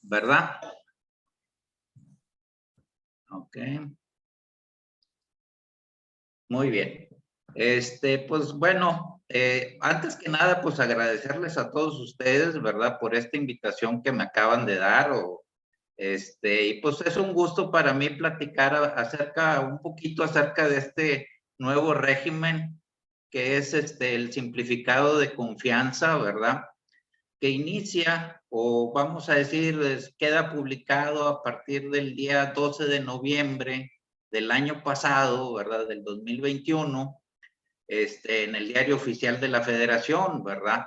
¿verdad? Ok. Muy bien. Pues bueno, antes que nada, pues agradecerles a todos ustedes, ¿verdad? Por esta invitación que me acaban de dar. Y pues es un gusto para mí platicar un poquito acerca de este nuevo régimen que es el simplificado de confianza, ¿verdad? Que inicia, o vamos a decir, queda publicado a partir del día 12 de noviembre del año pasado, ¿verdad? Del 2021, en el Diario Oficial de la Federación, ¿verdad?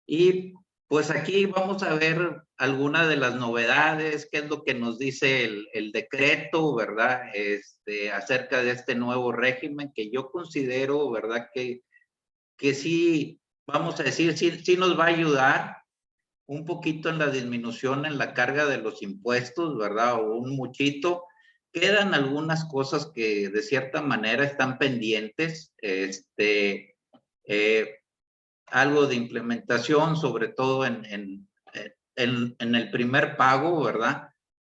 Y pues aquí vamos a ver algunas de las novedades, qué es lo que nos dice el decreto, ¿verdad? Acerca de este nuevo régimen que yo considero, ¿verdad? Que sí, vamos a decir, sí nos va a ayudar un poquito en la disminución en la carga de los impuestos, ¿verdad? O un muchito. Quedan algunas cosas que de cierta manera están pendientes, algo de implementación, sobre todo en el primer pago, ¿verdad?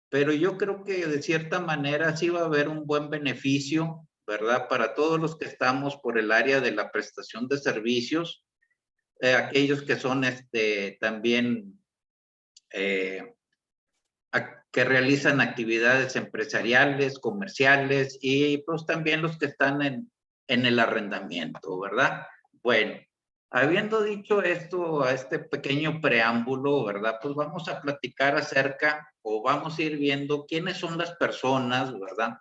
Pero yo creo que de cierta manera sí va a haber un buen beneficio, ¿verdad? Para todos los que estamos por el área de la prestación de servicios, aquellos que son también eh, que realizan actividades empresariales, comerciales y pues también los que están en el arrendamiento, ¿verdad? Bueno, habiendo dicho esto, a este pequeño preámbulo, ¿verdad? Pues vamos a platicar acerca o vamos a ir viendo quiénes son las personas, ¿verdad?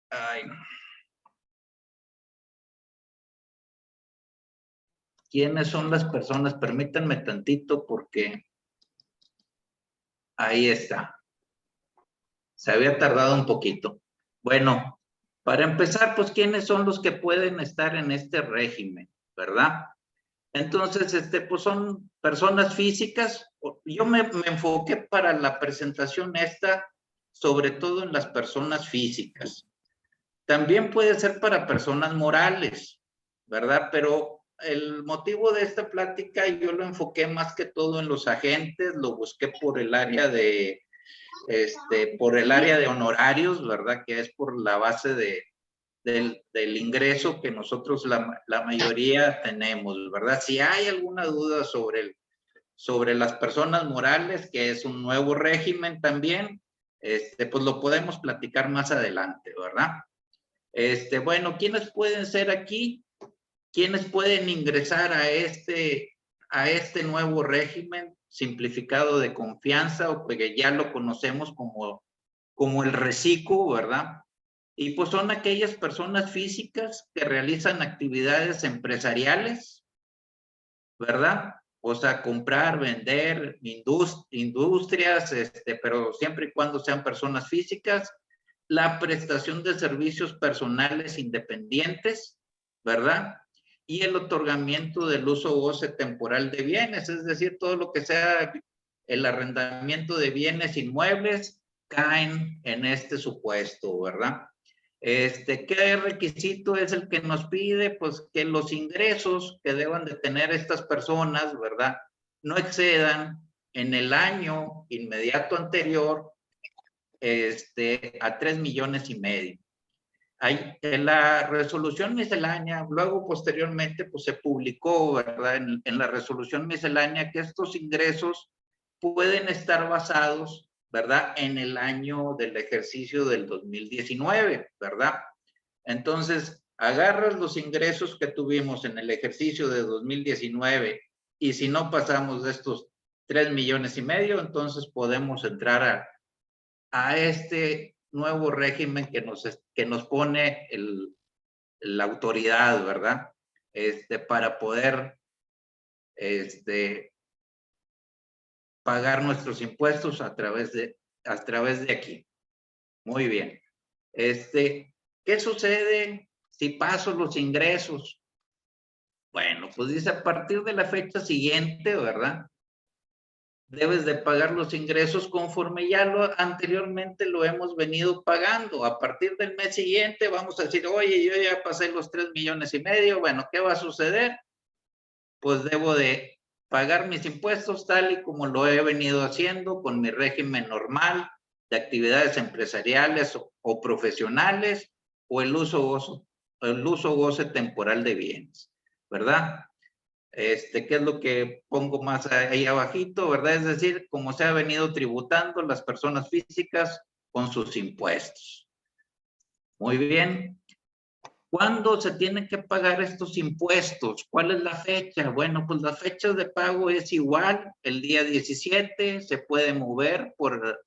Ay, ¿quiénes son las personas? Permítanme tantito porque ahí está. Se había tardado un poquito. Bueno, para empezar, pues, ¿quiénes son los que pueden estar en este régimen, verdad? Entonces, pues son personas físicas. Yo me enfoqué para la presentación sobre todo en las personas físicas. También puede ser para personas morales, ¿verdad? Pero el motivo de esta plática yo lo enfoqué más que todo en los agentes, lo busqué por el área de honorarios, ¿verdad? Que es por la base del ingreso que nosotros la mayoría tenemos, ¿verdad? Si hay alguna duda sobre las personas morales, que es un nuevo régimen también, pues lo podemos platicar más adelante, ¿verdad? Bueno, ¿quiénes pueden ser aquí? ¿Quiénes pueden ingresar a este nuevo régimen simplificado de confianza, o que ya lo conocemos como el reciclo, ¿verdad? Y pues son aquellas personas físicas que realizan actividades empresariales, ¿verdad? O sea, comprar, vender, industrias, pero siempre y cuando sean personas físicas, la prestación de servicios personales independientes, ¿verdad? Y el otorgamiento del uso o goce temporal de bienes, es decir, todo lo que sea el arrendamiento de bienes inmuebles caen en este supuesto, ¿verdad? ¿Qué requisito es el que nos pide? Pues que los ingresos que deban de tener estas personas, ¿verdad? No excedan en el año inmediato anterior a 3,5 millones. En la resolución miscelánea, luego posteriormente, pues se publicó, ¿verdad? En la resolución miscelánea que estos ingresos pueden estar basados, ¿verdad? En el año del ejercicio del 2019, ¿verdad? Entonces, agarras los ingresos que tuvimos en el ejercicio de 2019 y si no pasamos de estos 3,5 millones, entonces podemos entrar a este nuevo régimen que nos pone la autoridad, ¿verdad? Para poder pagar nuestros impuestos a través de aquí. Muy bien. ¿Qué sucede si paso los ingresos? Bueno, pues dice a partir de la fecha siguiente, ¿verdad? Debes de pagar los ingresos conforme ya anteriormente lo hemos venido pagando. A partir del mes siguiente vamos a decir, oye, yo ya pasé los 3,5 millones. Bueno, ¿qué va a suceder? pues debo de pagar mis impuestos tal y como lo he venido haciendo con mi régimen normal de actividades empresariales o profesionales, o el uso goce temporal de bienes, ¿verdad? ¿Qué es lo que pongo más ahí abajito, verdad? Es decir, cómo se ha venido tributando las personas físicas con sus impuestos. Muy bien. ¿Cuándo se tienen que pagar estos impuestos? ¿Cuál es la fecha? Bueno, pues la fecha de pago es igual, el día 17, se puede mover por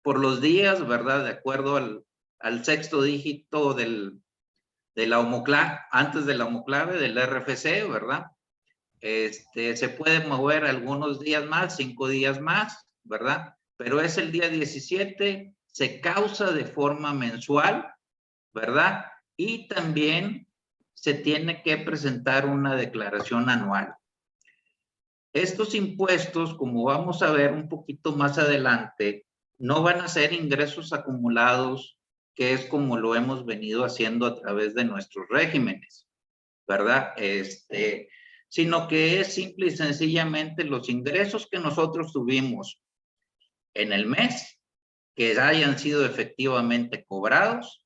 los días, ¿verdad? De acuerdo al sexto dígito de la homoclave, antes de la homoclave, del RFC, ¿verdad? Se puede mover algunos días más, 5 días más, ¿verdad? Pero es el día 17, se causa de forma mensual, ¿verdad? Y también se tiene que presentar una declaración anual. Estos impuestos, como vamos a ver un poquito más adelante, no van a ser ingresos acumulados, que es como lo hemos venido haciendo a través de nuestros regímenes, ¿verdad? Sino que es simple y sencillamente los ingresos que nosotros tuvimos en el mes, que hayan sido efectivamente cobrados.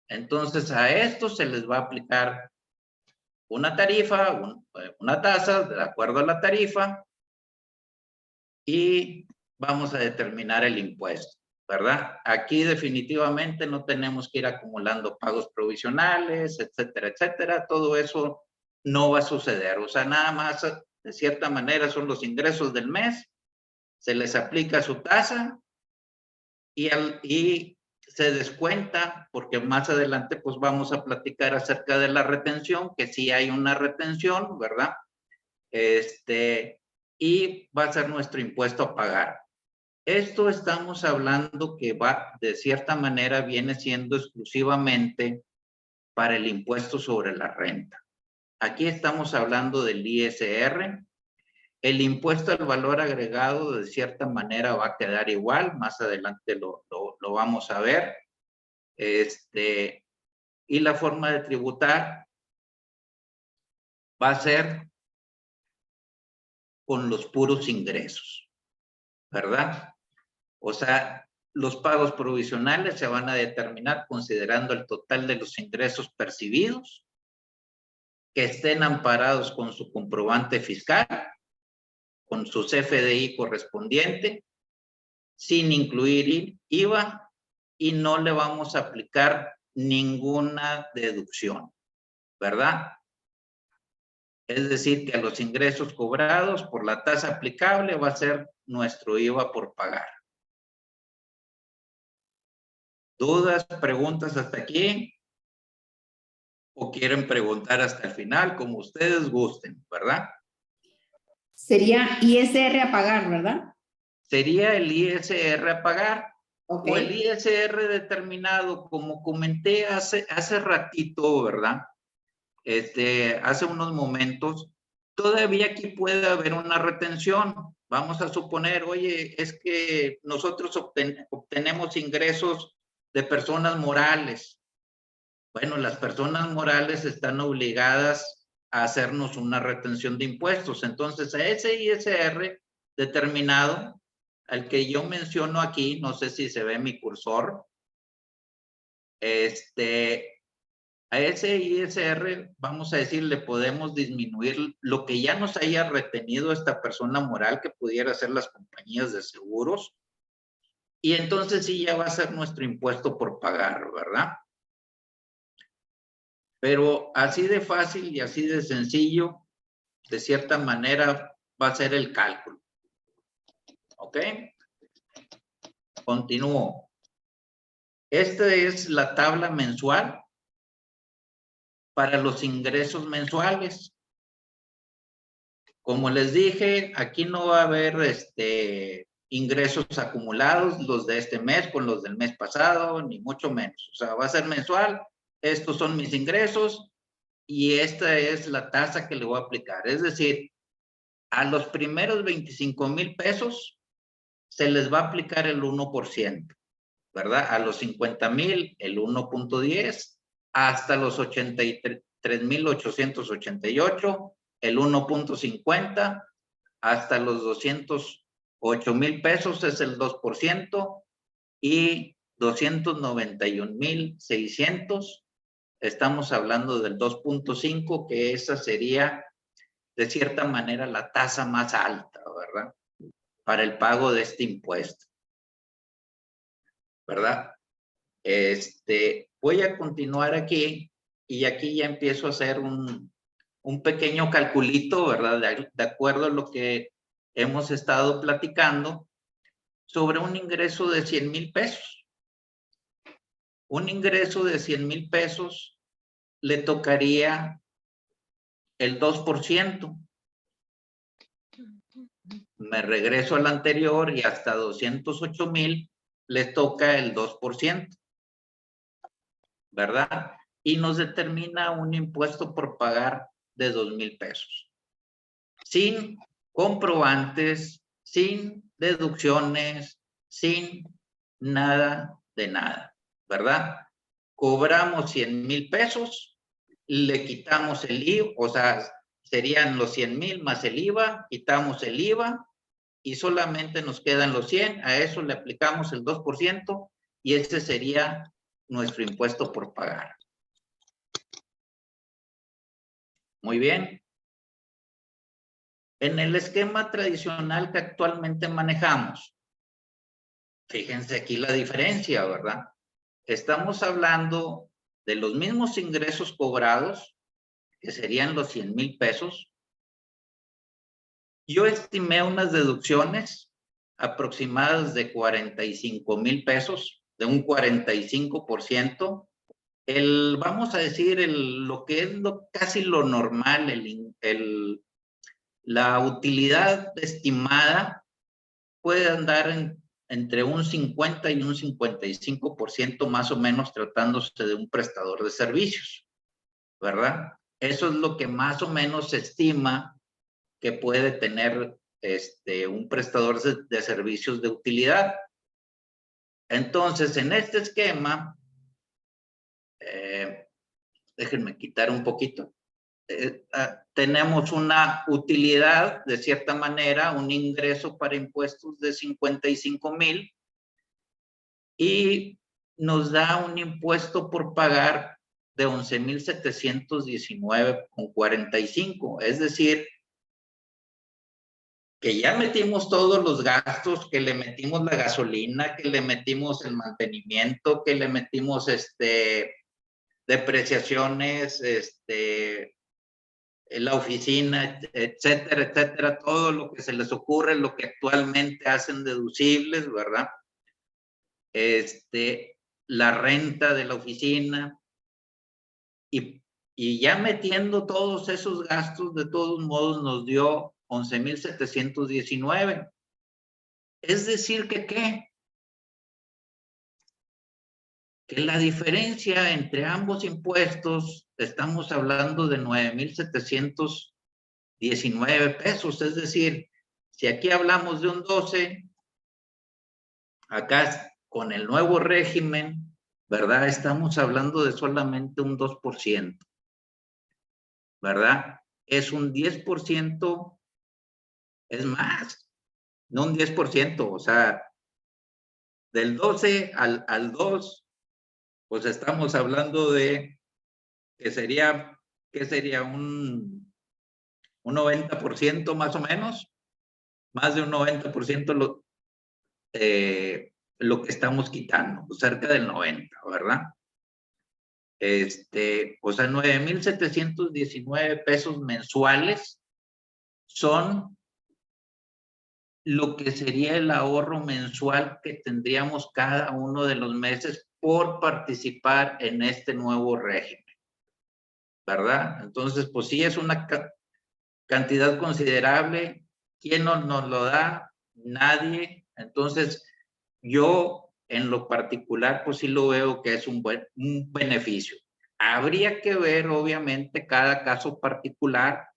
Entonces a estos se les va a aplicar una tarifa, una tasa de acuerdo a la tarifa, y vamos a determinar el impuesto, ¿verdad? Aquí definitivamente no tenemos que ir acumulando pagos provisionales, etcétera, etcétera. Todo eso no va a suceder. O sea, nada más, de cierta manera, son los ingresos del mes, se les aplica su tasa y se descuenta, porque más adelante pues vamos a platicar acerca de la retención, que sí hay una retención, ¿verdad? Y va a ser nuestro impuesto a pagar. Esto estamos hablando que va, de cierta manera, viene siendo exclusivamente para el impuesto sobre la renta. Aquí estamos hablando del ISR. El impuesto al valor agregado, de cierta manera, va a quedar igual. Más adelante lo vamos a ver. Y la forma de tributar va a ser con los puros ingresos, ¿verdad? O sea, los pagos provisionales se van a determinar considerando el total de los ingresos percibidos, que estén amparados con su comprobante fiscal, con su CFDI correspondiente, sin incluir IVA, y no le vamos a aplicar ninguna deducción, ¿verdad? Es decir, que a los ingresos cobrados por la tasa aplicable va a ser nuestro IVA por pagar. ¿Dudas, preguntas hasta aquí? ¿O quieren preguntar hasta el final, como ustedes gusten, verdad? Sería ISR a pagar, ¿verdad? Sería el ISR a pagar, okay, o el ISR determinado, como comenté hace ratito, ¿verdad? Hace unos momentos, todavía aquí puede haber una retención. Vamos a suponer, oye, es que nosotros obtenemos ingresos de personas morales. Bueno, las personas morales están obligadas a hacernos una retención de impuestos. Entonces, a ese ISR determinado, al que yo menciono aquí, no sé si se ve mi cursor, a ese ISR, vamos a decir, le podemos disminuir lo que ya nos haya retenido esta persona moral, que pudiera ser las compañías de seguros, y entonces sí ya va a ser nuestro impuesto por pagar, ¿verdad? Pero así de fácil y así de sencillo, de cierta manera, va a ser el cálculo. ¿Ok? Continúo. Esta es la tabla mensual para los ingresos mensuales. Como les dije, aquí no va a haber ingresos acumulados, los de este mes con los del mes pasado, ni mucho menos. O sea, va a ser mensual. Estos son mis ingresos y esta es la tasa que le voy a aplicar. Es decir, a los primeros 25,000 pesos se les va a aplicar el 1%, ¿verdad? A los 50,000 el 1.10, hasta los 83,888 el 1.50 hasta los 208,000 pesos es el 2% y 291,600 estamos hablando del 2.5, que esa sería de cierta manera la tasa más alta, ¿verdad? Para el pago de este impuesto, ¿verdad? Voy a continuar aquí y aquí ya empiezo a hacer un pequeño calculito, ¿verdad? De acuerdo a lo que hemos estado platicando sobre un ingreso de 100,000 pesos. Un ingreso de 100,000 pesos le tocaría el 2%. Me regreso al anterior y hasta 208,000 le toca el 2%, ¿verdad? Y nos determina un impuesto por pagar de 2,000 pesos. Sin comprobantes, sin deducciones, sin nada de nada, ¿verdad? Cobramos 100,000 pesos, le quitamos el IVA, o sea, serían los 100,000 más el IVA, quitamos el IVA y solamente nos quedan los 100, a eso le aplicamos el 2% y ese sería nuestro impuesto por pagar. Muy bien. En el esquema tradicional que actualmente manejamos, fíjense aquí la diferencia, ¿verdad? Estamos hablando de los mismos ingresos cobrados, que serían los 100,000 pesos. Yo estimé unas deducciones aproximadas de 45,000 pesos, de un 45%. Vamos a decir, lo que es casi lo normal, la utilidad estimada puede andar entre un 50 y un 55% más o menos tratándose de un prestador de servicios, ¿verdad? Eso es lo que más o menos se estima que puede tener un prestador de servicios de utilidad. Entonces, en este esquema, déjenme quitar un poquito. Tenemos una utilidad, de cierta manera, un ingreso para impuestos de 55,000 y nos da un impuesto por pagar de 11,719,45. Es decir, que ya metimos todos los gastos, que le metimos la gasolina, que le metimos el mantenimiento, que le metimos depreciaciones, la oficina, etcétera, etcétera, todo lo que se les ocurre, lo que actualmente hacen deducibles, ¿verdad? La renta de la oficina, y ya metiendo todos esos gastos, de todos modos nos dio 11,719. Es decir, ¿qué? Que la diferencia entre ambos impuestos, estamos hablando de 9,719 pesos. Es decir, si aquí hablamos de un 12, acá con el nuevo régimen, ¿verdad? Estamos hablando de solamente un 2%, ¿verdad? Es un 10%, es más, no un 10%, o sea, del 12 al 2, pues estamos hablando de que sería un 90% más o menos, más de un 90% lo que estamos quitando, cerca del 90, ¿verdad? O sea, 9,719 pesos mensuales son lo que sería el ahorro mensual que tendríamos cada uno de los meses por participar en este nuevo régimen, ¿verdad? Entonces, pues sí es una cantidad considerable. ¿Quién nos lo da? Nadie. Entonces, yo en lo particular, pues sí lo veo que es un beneficio. Habría que ver, obviamente, cada caso particular,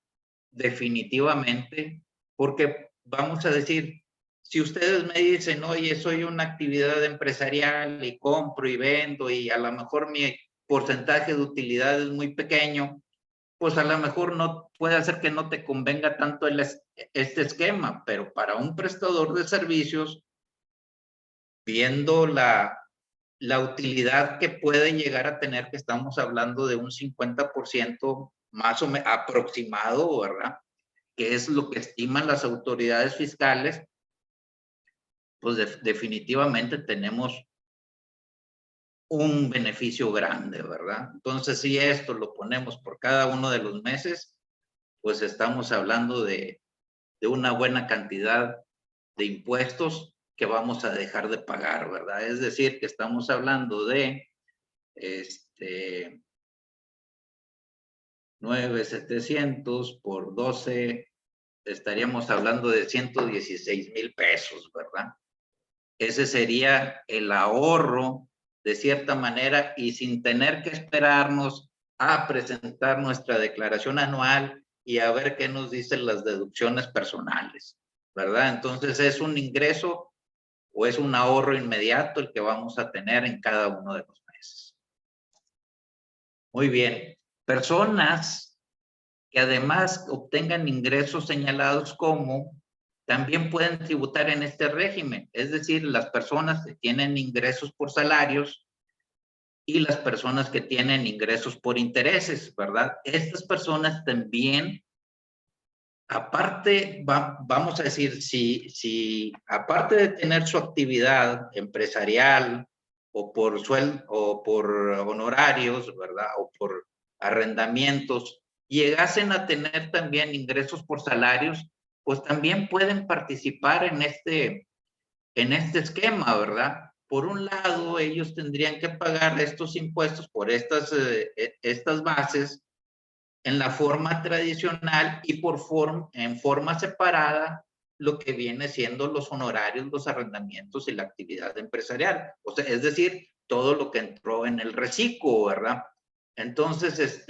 definitivamente, porque vamos a decir, si ustedes me dicen, oye, soy una actividad empresarial y compro y vendo y a lo mejor mi porcentaje de utilidad es muy pequeño, pues a lo mejor no puede hacer que no te convenga tanto este esquema, pero para un prestador de servicios, viendo la utilidad que puede llegar a tener, que estamos hablando de un 50% más o menos aproximado, ¿verdad? Que es lo que estiman las autoridades fiscales, pues definitivamente tenemos un beneficio grande, ¿verdad? Entonces, si esto lo ponemos por cada uno de los meses, pues estamos hablando de una buena cantidad de impuestos que vamos a dejar de pagar, ¿verdad? Es decir, que estamos hablando de 9,700 por 12, estaríamos hablando de 116,000 pesos, ¿verdad? Ese sería el ahorro de cierta manera y sin tener que esperarnos a presentar nuestra declaración anual y a ver qué nos dicen las deducciones personales, ¿verdad? Entonces es un ingreso o es un ahorro inmediato el que vamos a tener en cada uno de los meses. Muy bien. Personas que además obtengan ingresos señalados como también pueden tributar en este régimen, es decir, las personas que tienen ingresos por salarios y las personas que tienen ingresos por intereses, ¿verdad? Estas personas también, aparte, vamos a decir, si aparte de tener su actividad empresarial o por sueldo o por honorarios, ¿verdad? O por arrendamientos, llegasen a tener también ingresos por salarios, pues también pueden participar en este esquema, ¿verdad? Por un lado, ellos tendrían que pagar estos impuestos por estas bases en la forma tradicional y en forma separada lo que viene siendo los honorarios, los arrendamientos y la actividad empresarial. O sea, es decir, todo lo que entró en el reciclo, ¿verdad? Entonces,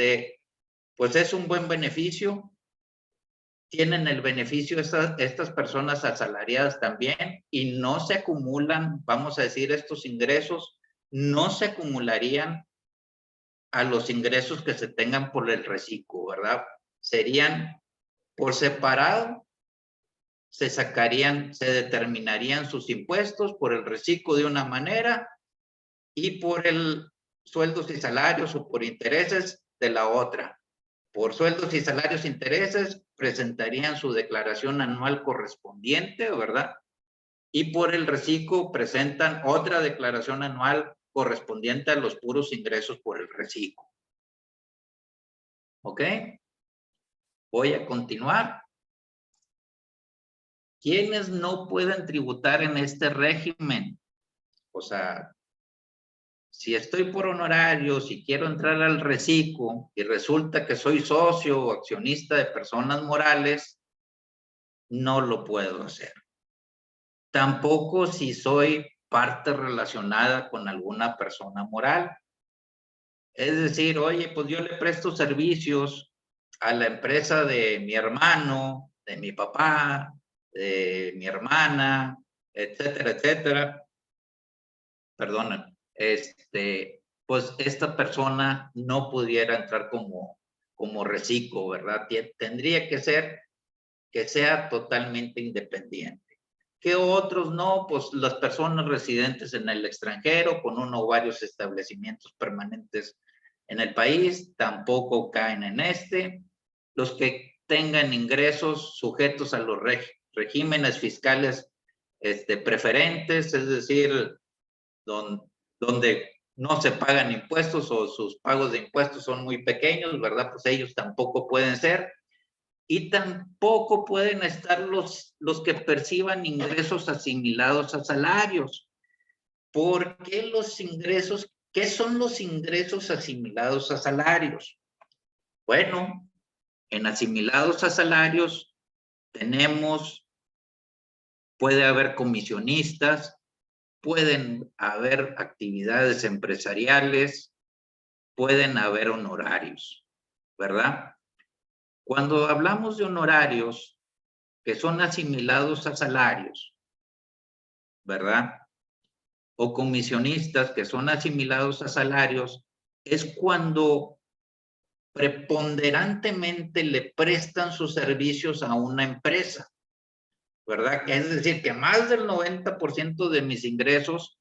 pues es un buen beneficio. Tienen el beneficio estas personas asalariadas también y no se acumulan, vamos a decir, estos ingresos no se acumularían a los ingresos que se tengan por el reciclo, ¿verdad? Serían por separado, se determinarían sus impuestos por el reciclo de una manera y por el sueldos y salarios o por intereses de la otra. Por sueldos y salarios e intereses presentarían su declaración anual correspondiente, ¿verdad? Y por el reciclo presentan otra declaración anual correspondiente a los puros ingresos por el reciclo. ¿Ok? Voy a continuar. ¿Quiénes no pueden tributar en este régimen? O sea, si estoy por honorarios y quiero entrar al reciclo y resulta que soy socio o accionista de personas morales, no lo puedo hacer. Tampoco si soy parte relacionada con alguna persona moral. Es decir, oye, pues yo le presto servicios a la empresa de mi hermano, de mi papá, de mi hermana, etcétera, etcétera. Perdonen. Pues esta persona no pudiera entrar como reciclo, ¿verdad? Tendría que ser que sea totalmente independiente. ¿Qué otros no? Pues las personas residentes en el extranjero con uno o varios establecimientos permanentes en el país tampoco caen en este. Los que tengan ingresos sujetos a los regímenes fiscales preferentes, es decir, donde no se pagan impuestos o sus pagos de impuestos son muy pequeños, ¿verdad? Pues ellos tampoco pueden ser. Y tampoco pueden estar los que perciban ingresos asimilados a salarios. ¿Por qué los ingresos? ¿Qué son los ingresos asimilados a salarios? Bueno, en asimilados a salarios puede haber comisionistas, pueden haber actividades empresariales, pueden haber honorarios, ¿verdad? Cuando hablamos de honorarios que son asimilados a salarios, ¿verdad? O comisionistas que son asimilados a salarios, es cuando preponderantemente le prestan sus servicios a una empresa, ¿verdad? Es decir, que más del 90% de mis ingresos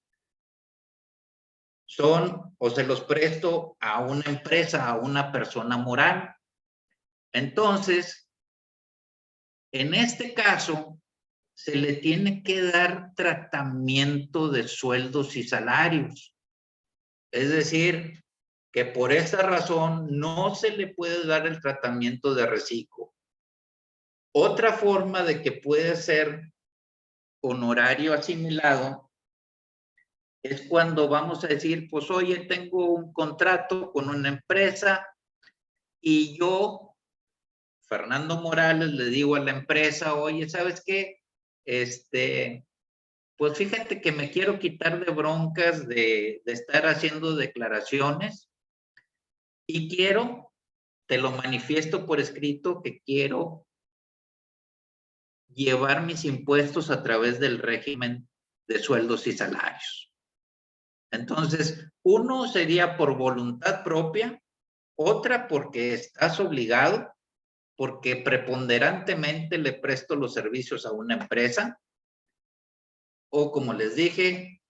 son o se los presto a una empresa, a una persona moral. Entonces, en este caso, se le tiene que dar tratamiento de sueldos y salarios. Es decir, que por esa razón no se le puede dar el tratamiento de reciclo. Otra forma de que puede ser honorario asimilado es cuando vamos a decir, pues oye, tengo un contrato con una empresa y yo, Fernando Morales, le digo a la empresa, oye, ¿sabes qué? Pues fíjate que me quiero quitar de broncas de estar haciendo declaraciones y quiero, te lo manifiesto por escrito, que quiero llevar mis impuestos a través del régimen de sueldos y salarios. Entonces, uno sería por voluntad propia, otra porque estás obligado, porque preponderantemente le presto los servicios a una empresa, o como les dije,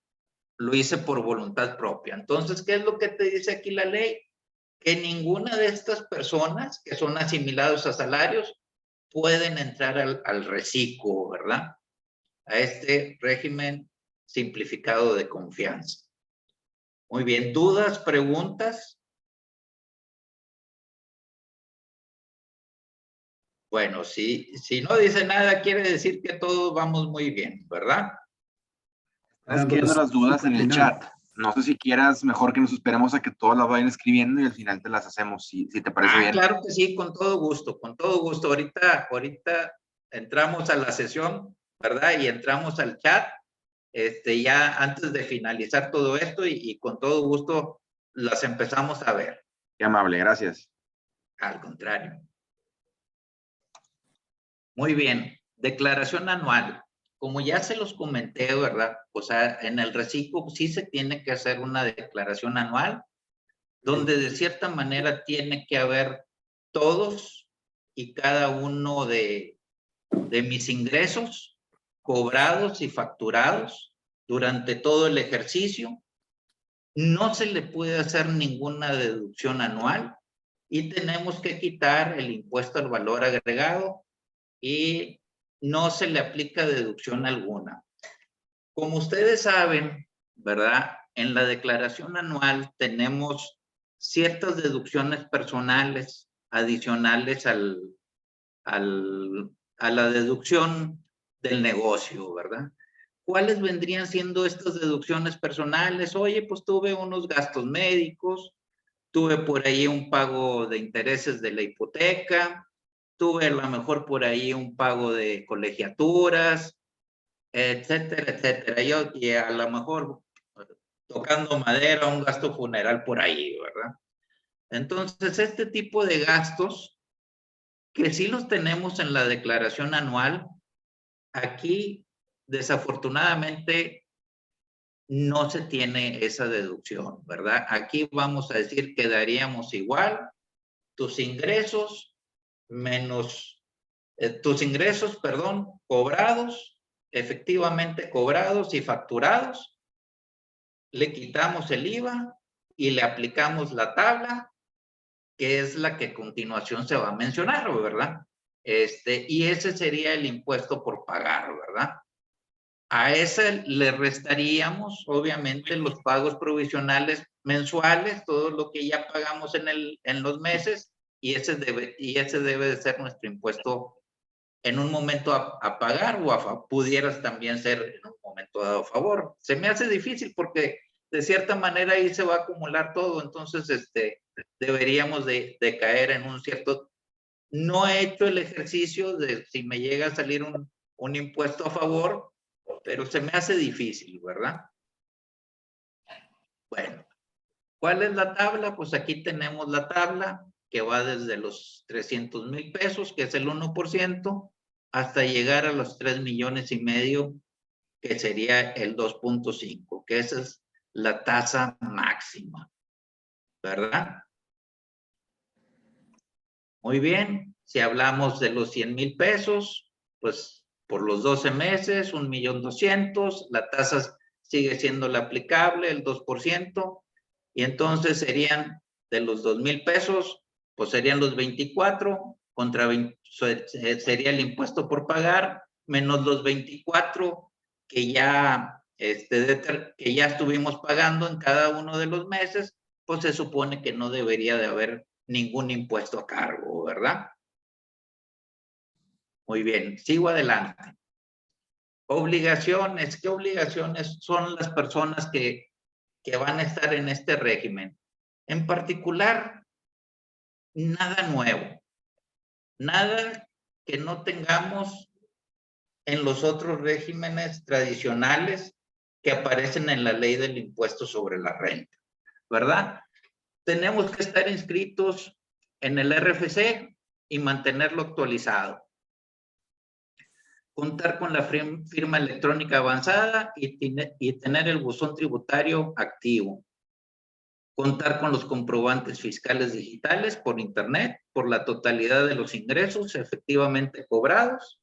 lo hice por voluntad propia. Entonces, ¿qué es lo que te dice aquí la ley? Que ninguna de estas personas que son asimilados a salarios pueden entrar al reciclo, ¿verdad? A este régimen simplificado de confianza. Muy bien, ¿dudas, preguntas? Bueno, si no dice nada, quiere decir que todos vamos muy bien, ¿verdad? Estás quedando las dudas en el chat. No sé si quieras mejor que nos esperemos a que todas las vayan escribiendo y al final te las hacemos, si te parece bien. Claro que sí, con todo gusto, con todo gusto. Ahorita entramos a la sesión, ¿verdad? Y entramos al chat, ya antes de finalizar todo esto y con todo gusto las empezamos a ver. Qué amable, gracias. Al contrario. Muy bien, declaración anual. Como ya se los comenté, ¿verdad? O sea, en el reciclo sí se tiene que hacer una declaración anual, donde de cierta manera tiene que haber todos y cada uno de mis ingresos cobrados y facturados durante todo el ejercicio. No se le puede hacer ninguna deducción anual y tenemos que quitar el impuesto al valor agregado y no se le aplica deducción alguna. Como ustedes saben, ¿verdad? En la declaración anual tenemos ciertas deducciones personales adicionales a la deducción del negocio, ¿verdad? ¿Cuáles vendrían siendo estas deducciones personales? Oye, pues tuve unos gastos médicos, tuve por ahí un pago de intereses de la hipoteca, tuve a lo mejor por ahí un pago de colegiaturas, etcétera, etcétera. Y a lo mejor tocando madera, un gasto funeral por ahí, ¿verdad? Entonces, este tipo de gastos, que sí los tenemos en la declaración anual, aquí desafortunadamente no se tiene esa deducción, ¿verdad? Aquí vamos a decir que daríamos igual tus ingresos menos tus ingresos, perdón, cobrados, efectivamente cobrados y facturados, le quitamos el IVA y le aplicamos la tabla, que es la que a continuación se va a mencionar, ¿verdad? Y ese sería el impuesto por pagar, ¿verdad? A ese le restaríamos, obviamente, los pagos provisionales mensuales, todo lo que ya pagamos en los meses, y ese debe de ser nuestro impuesto en un momento a pagar o pudieras también ser en un momento dado a favor. Se me hace difícil porque de cierta manera ahí se va a acumular todo, entonces deberíamos de caer en un cierto... No he hecho el ejercicio de si me llega a salir un impuesto a favor, pero se me hace difícil, ¿verdad? Bueno, ¿cuál es la tabla? Pues aquí tenemos la tabla que va desde los 300,000 pesos, que es el 1%, hasta llegar a los 3,5 millones, que sería el 2.5, que esa es la tasa máxima, ¿verdad? Muy bien, si hablamos de los 100,000 pesos, pues por los 12 meses, 1,200,000, la tasa sigue siendo la aplicable, el 2%, y entonces serían de los 2,000 pesos, pues serían los 24, contra 20, sería el impuesto por pagar, menos los 24 que ya, que ya estuvimos pagando en cada uno de los meses, pues se supone que no debería de haber ningún impuesto a cargo, ¿verdad? Muy bien, sigo adelante. Obligaciones, ¿qué obligaciones son las personas que van a estar en este régimen? En particular, nada nuevo, nada que no tengamos en los otros regímenes tradicionales que aparecen en la ley del impuesto sobre la renta, ¿verdad? Tenemos que estar inscritos en el RFC y mantenerlo actualizado. Contar con la firma electrónica avanzada y tener el buzón tributario activo. Contar con los comprobantes fiscales digitales por internet por la totalidad de los ingresos efectivamente cobrados.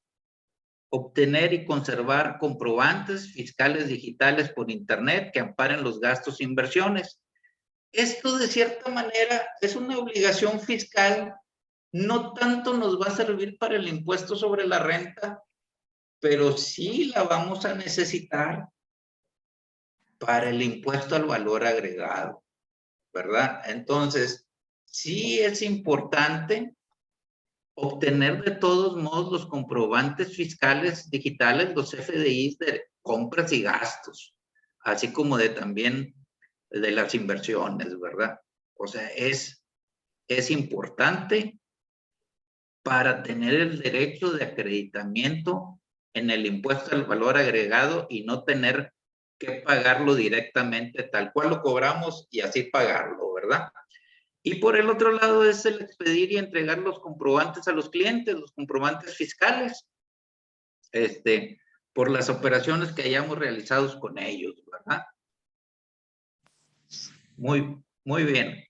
Obtener y conservar comprobantes fiscales digitales por internet que amparen los gastos e inversiones. Esto de cierta manera es una obligación fiscal, no tanto nos va a servir para el impuesto sobre la renta, pero sí la vamos a necesitar para el impuesto al valor agregado, ¿verdad? Entonces, sí es importante obtener de todos modos los comprobantes fiscales digitales, los FDIs de compras y gastos, así como de también de las inversiones, ¿verdad? O sea, es importante para tener el derecho de acreditamiento en el impuesto al valor agregado y no tener que pagarlo directamente tal cual lo cobramos y así pagarlo, ¿verdad? Y por el otro lado es el expedir y entregar los comprobantes a los clientes, los comprobantes fiscales, por las operaciones que hayamos realizado con ellos, ¿verdad? Muy bien.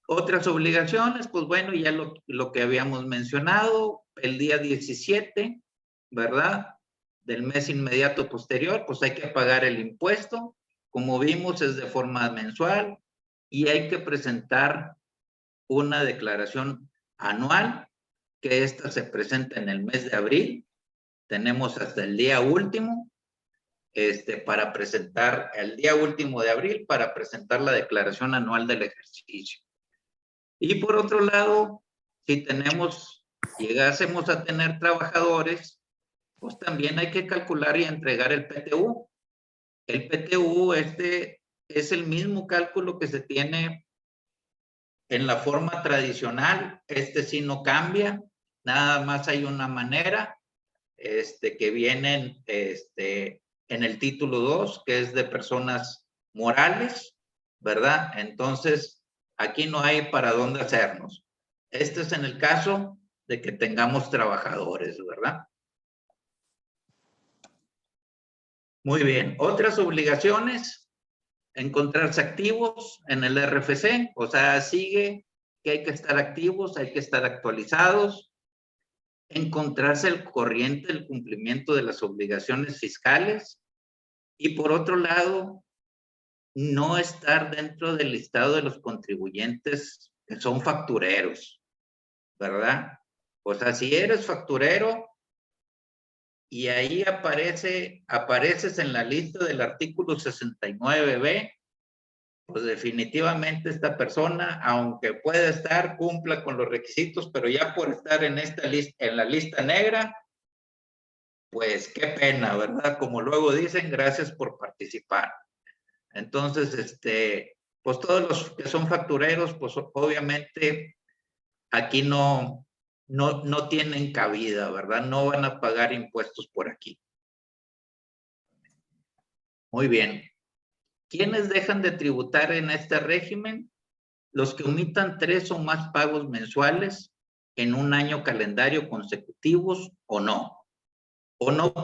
Otras obligaciones, pues bueno, ya lo que habíamos mencionado, el día 17, ¿verdad? Del mes inmediato posterior, pues hay que pagar el impuesto. Como vimos, es de forma mensual y hay que presentar una declaración anual, que esta se presenta en el mes de abril. Tenemos hasta el día último, para presentar, el día último de abril, para presentar la declaración anual del ejercicio. Y por otro lado, si llegásemos a tener trabajadores, pues también hay que calcular y entregar el PTU. El PTU, es el mismo cálculo que se tiene en la forma tradicional, sí no cambia, nada más hay una manera, que vienen, en el título 2, que es de personas morales, ¿verdad? Entonces, aquí no hay para dónde hacernos. Este es en el caso de que tengamos trabajadores, ¿verdad? Muy bien. Otras obligaciones, encontrarse activos en el RFC, o sea, sigue que hay que estar activos, hay que estar actualizados, encontrarse al corriente del cumplimiento de las obligaciones fiscales y por otro lado, no estar dentro del listado de los contribuyentes que son factureros, ¿verdad? O sea, si eres facturero y ahí apareces en la lista del artículo 69B, pues definitivamente esta persona, aunque pueda estar, cumpla con los requisitos, pero ya por estar en esta lista, en la lista negra, pues qué pena, ¿verdad? Como luego dicen, gracias por participar. Entonces, pues todos los que son factureros, pues obviamente aquí no tienen cabida, ¿verdad? No van a pagar impuestos por aquí. Muy bien. ¿Quiénes dejan de tributar en este régimen? Los que omitan 3 o más pagos mensuales en un año calendario consecutivos o no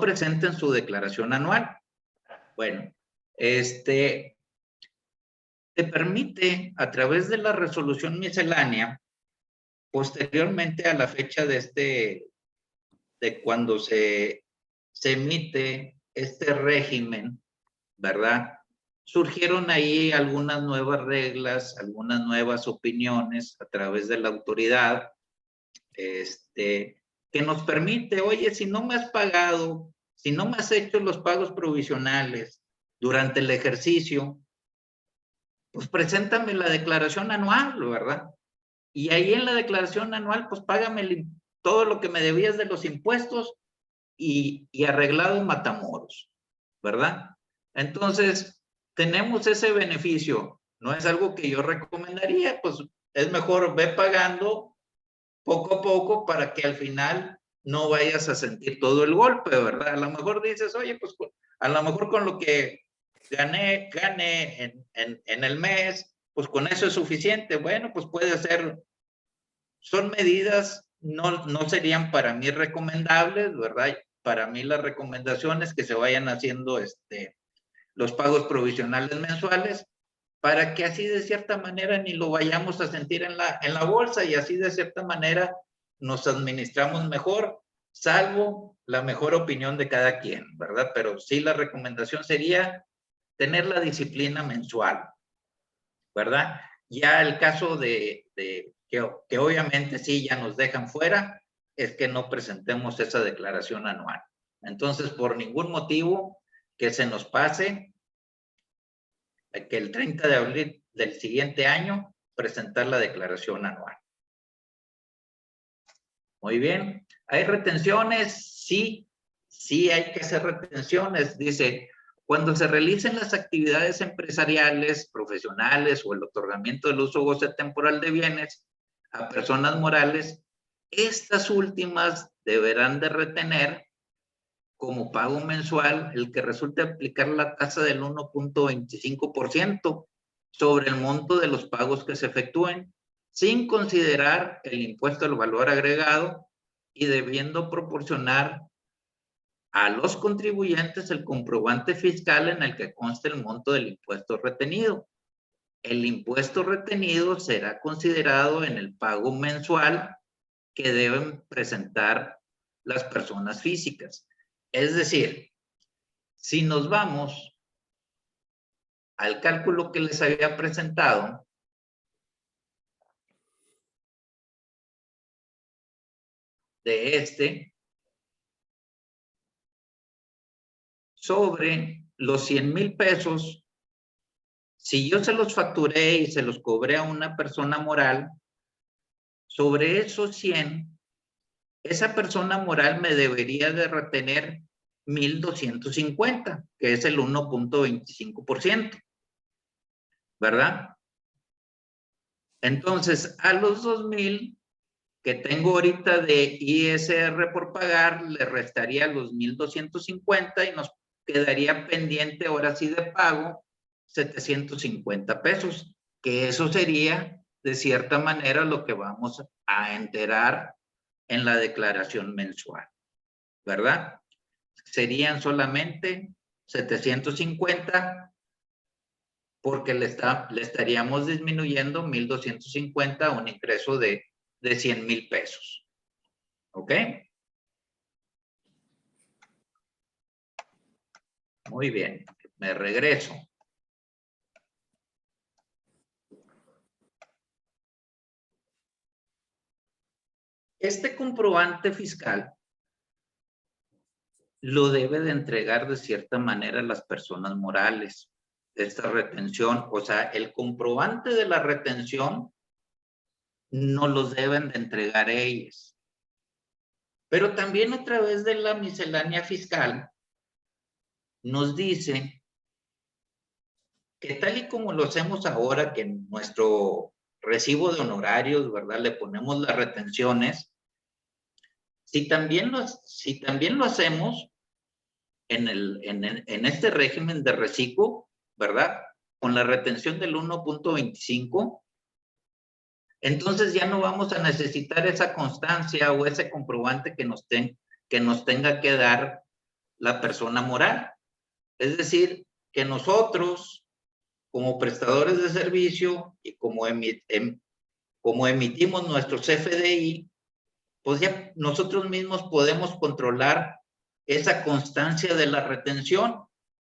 presenten su declaración anual. Bueno, te permite a través de la resolución miscelánea posteriormente a la fecha de cuando se emite este régimen, ¿verdad? Surgieron ahí algunas nuevas reglas, algunas nuevas opiniones a través de la autoridad, que nos permite, oye, si no me has pagado, si no me has hecho los pagos provisionales durante el ejercicio, pues preséntame la declaración anual, ¿verdad? Y ahí en la declaración anual, pues págame todo lo que me debías de los impuestos y arreglado Matamoros, ¿verdad? Entonces, tenemos ese beneficio. No es algo que yo recomendaría, pues es mejor ve pagando poco a poco para que al final no vayas a sentir todo el golpe, ¿verdad? A lo mejor dices, oye, pues a lo mejor con lo que gane en el mes, pues con eso es suficiente. Bueno, pues puede ser, son medidas, no serían para mí recomendables, ¿verdad? Para mí las recomendaciones que se vayan haciendo los pagos provisionales mensuales, para que así de cierta manera ni lo vayamos a sentir en la bolsa y así de cierta manera nos administramos mejor, salvo la mejor opinión de cada quien, ¿verdad? Pero sí la recomendación sería tener la disciplina mensual, ¿verdad? Ya el caso que obviamente sí ya nos dejan fuera, es que no presentemos esa declaración anual. Entonces, por ningún motivo que se nos pase que el 30 de abril del siguiente año presentar la declaración anual. Muy bien. ¿Hay retenciones? Sí, sí hay que hacer retenciones. Dice, cuando se realicen las actividades empresariales, profesionales o el otorgamiento del uso o goce temporal de bienes a personas morales, estas últimas deberán de retener como pago mensual el que resulte aplicar la tasa del 1.25% sobre el monto de los pagos que se efectúen, sin considerar el impuesto al valor agregado y debiendo proporcionar a los contribuyentes el comprobante fiscal en el que conste el monto del impuesto retenido. El impuesto retenido será considerado en el pago mensual que deben presentar las personas físicas. Es decir, si nos vamos al cálculo que les había presentado, de sobre los 100,000 pesos, si yo se los facturé y se los cobré a una persona moral, sobre esos 100, esa persona moral me debería de retener 1,250, que es el 1.25%, ¿verdad? Entonces, a los 2,000 que tengo ahorita de ISR por pagar, le restaría los 1,250 y nos quedaría pendiente ahora sí de pago 750 pesos, que eso sería de cierta manera lo que vamos a enterar en la declaración mensual, ¿verdad? Serían solamente 750 porque le estaríamos disminuyendo 1,250 a un ingreso de 100,000 pesos. ¿Ok? Muy bien, me regreso. Este comprobante fiscal lo debe de entregar de cierta manera a las personas morales. Esta retención, o sea, el comprobante de la retención no los deben de entregar ellos. Pero también a través de la miscelánea fiscal nos dice que tal y como lo hacemos ahora, que en nuestro recibo de honorarios, ¿verdad? Le ponemos las retenciones. Si también lo hacemos en este régimen de reciclo, ¿verdad? Con la retención del 1.25, entonces ya no vamos a necesitar esa constancia o ese comprobante que nos tenga que dar la persona moral. Es decir, que nosotros, como prestadores de servicio y como como emitimos nuestro CFDI, pues ya nosotros mismos podemos controlar esa constancia de la retención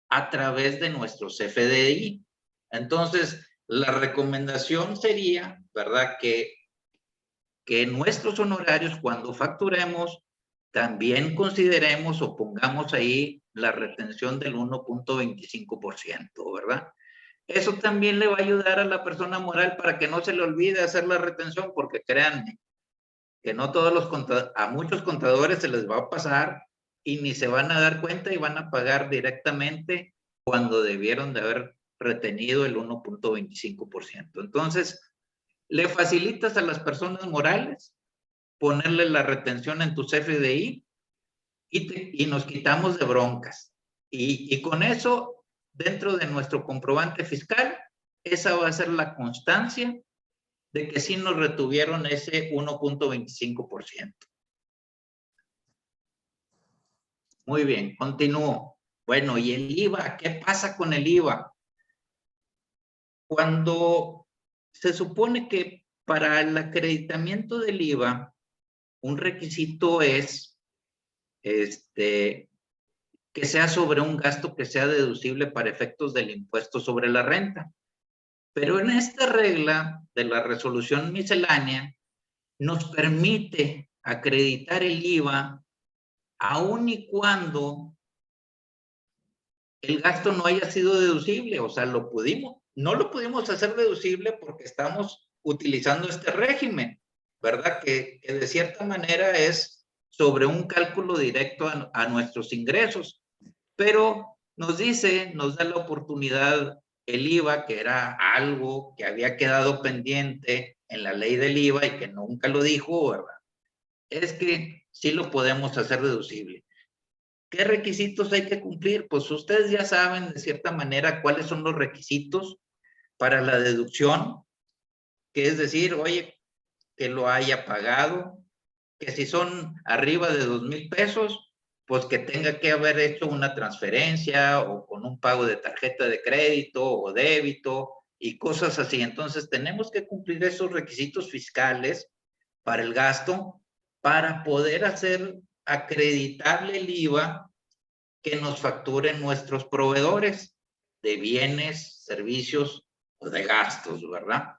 a través de nuestro CFDI. Entonces, la recomendación sería, ¿verdad?, que nuestros honorarios, cuando facturemos, también consideremos o pongamos ahí la retención del 1.25%, ¿verdad? Eso también le va a ayudar a la persona moral para que no se le olvide hacer la retención, porque créanme, que no todos los contadores, a muchos contadores se les va a pasar y ni se van a dar cuenta y van a pagar directamente cuando debieron de haber retenido el 1.25%. Entonces, le facilitas a las personas morales ponerle la retención en tu CFDI y nos quitamos de broncas. Y con eso, dentro de nuestro comprobante fiscal, esa va a ser la constancia de que sí nos retuvieron ese 1.25%. Muy bien, continúo. Bueno, ¿y el IVA? ¿Qué pasa con el IVA? Cuando se supone que para el acreditamiento del IVA, un requisito es que sea sobre un gasto que sea deducible para efectos del impuesto sobre la renta. Pero en esta regla de la resolución miscelánea, nos permite acreditar el IVA aun y cuando el gasto no haya sido deducible. O sea, no lo pudimos hacer deducible porque estamos utilizando este régimen, ¿verdad? Que de cierta manera es sobre un cálculo directo a nuestros ingresos. Pero nos da la oportunidad el IVA, que era algo que había quedado pendiente en la ley del IVA y que nunca lo dijo, ¿verdad? Es que sí lo podemos hacer deducible. ¿Qué requisitos hay que cumplir? Pues ustedes ya saben de cierta manera cuáles son los requisitos para la deducción, que es decir, oye, que lo haya pagado, que si son arriba de 2,000 pesos, pues que tenga que haber hecho una transferencia o con un pago de tarjeta de crédito o débito y cosas así. Entonces tenemos que cumplir esos requisitos fiscales para el gasto para poder hacer acreditable el IVA que nos facturen nuestros proveedores de bienes, servicios o de gastos, ¿verdad?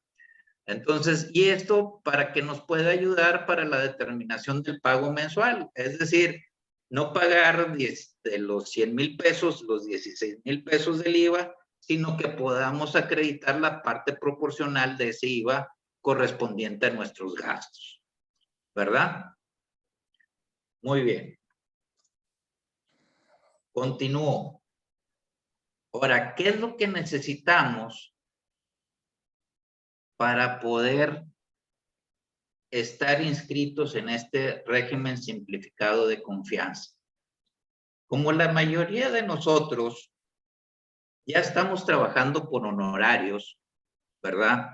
Entonces, y esto para que nos pueda ayudar para la determinación del pago mensual, es decir, no pagar de los 100,000 pesos, los 16,000 pesos del IVA, sino que podamos acreditar la parte proporcional de ese IVA correspondiente a nuestros gastos, ¿verdad? Muy bien. Continúo. Ahora, ¿qué es lo que necesitamos para poder estar inscritos en este régimen simplificado de confianza? Como la mayoría de nosotros ya estamos trabajando por honorarios, ¿verdad?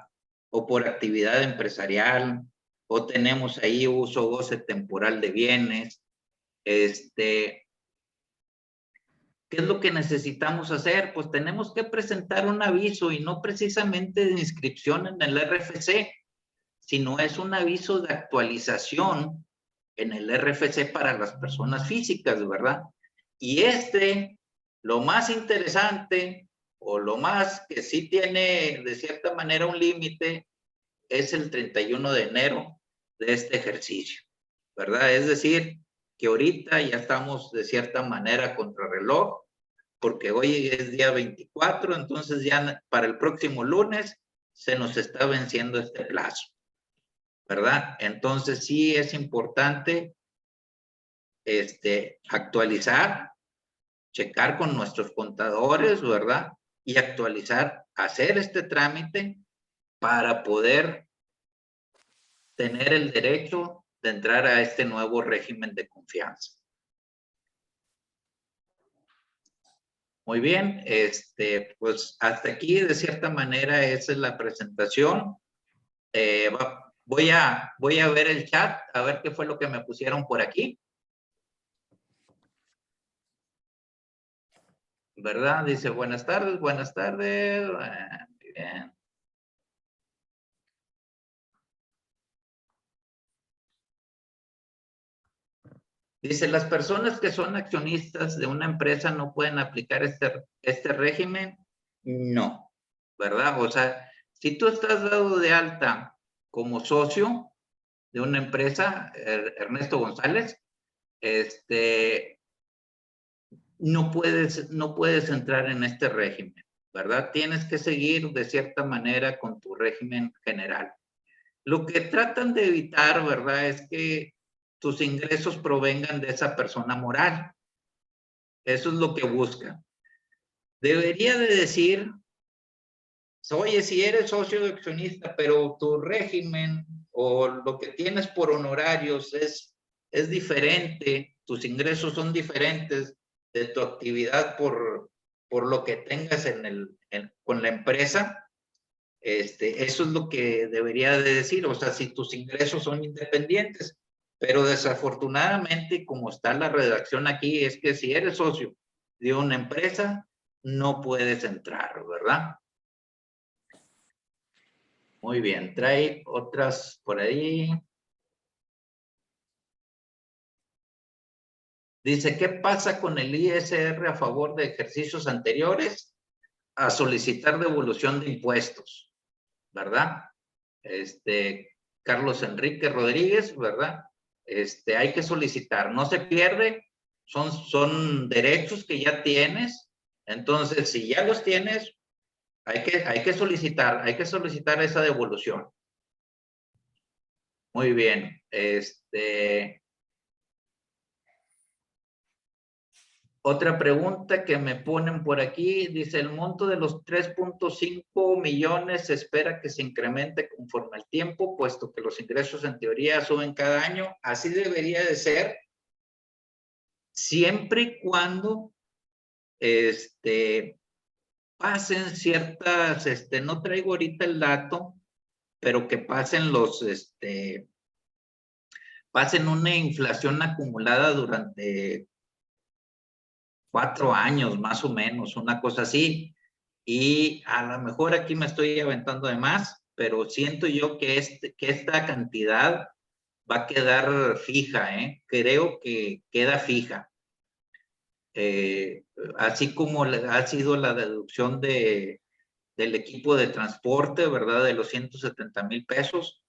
O por actividad empresarial, o tenemos ahí uso o goce temporal de bienes, ¿qué es lo que necesitamos hacer? Pues tenemos que presentar un aviso y no precisamente de inscripción en el RFC, sino es un aviso de actualización en el RFC para las personas físicas, ¿verdad? Y lo más interesante o lo más que sí tiene de cierta manera un límite es el 31 de enero de este ejercicio, ¿verdad? Es decir, que ahorita ya estamos de cierta manera contrarreloj, porque hoy es día 24, entonces ya para el próximo lunes se nos está venciendo este plazo, ¿verdad? Entonces sí es importante actualizar, checar con nuestros contadores, ¿verdad? Y actualizar, hacer este trámite para poder tener el derecho de entrar a este nuevo régimen de confianza. Muy bien, pues hasta aquí de cierta manera esa es la presentación. Voy a ver el chat, a ver qué fue lo que me pusieron por aquí. ¿Verdad? Dice, buenas tardes, buenas tardes. Muy bien. Dice, las personas que son accionistas de una empresa no pueden aplicar este régimen. No, ¿verdad? O sea, si tú estás dado de alta como socio de una empresa, Ernesto González, no puedes entrar en este régimen, ¿verdad? Tienes que seguir de cierta manera con tu régimen general. Lo que tratan de evitar, ¿verdad? Es que tus ingresos provengan de esa persona moral. Eso es lo que buscan. Debería de decir, oye, si eres socio accionista, pero tu régimen o lo que tienes por honorarios es diferente, tus ingresos son diferentes de tu actividad por lo que tengas con la empresa, eso es lo que debería de decir, o sea, si tus ingresos son independientes, pero desafortunadamente, como está la redacción aquí, es que si eres socio de una empresa, no puedes entrar, ¿verdad? Muy bien, trae otras por ahí. Dice, ¿qué pasa con el ISR a favor de ejercicios anteriores a solicitar devolución de impuestos? ¿Verdad? Carlos Enrique Rodríguez, ¿verdad? Hay que solicitar, no se pierde, son derechos que ya tienes, entonces si ya los tienes, hay que solicitar esa devolución. Muy bien, otra pregunta que me ponen por aquí, dice, el monto de los 3.5 millones se espera que se incremente conforme al tiempo, puesto que los ingresos en teoría suben cada año. Así debería de ser, siempre y cuando pasen ciertas, no traigo ahorita el dato, pero que pasen pasen una inflación acumulada durante 4 años más o menos, una cosa así. Y a lo mejor aquí me estoy aventando de más, pero siento yo que esta cantidad va a quedar fija, ¿eh? Creo que queda fija. Así como ha sido la deducción del equipo de transporte, ¿verdad? De los 170,000 pesos,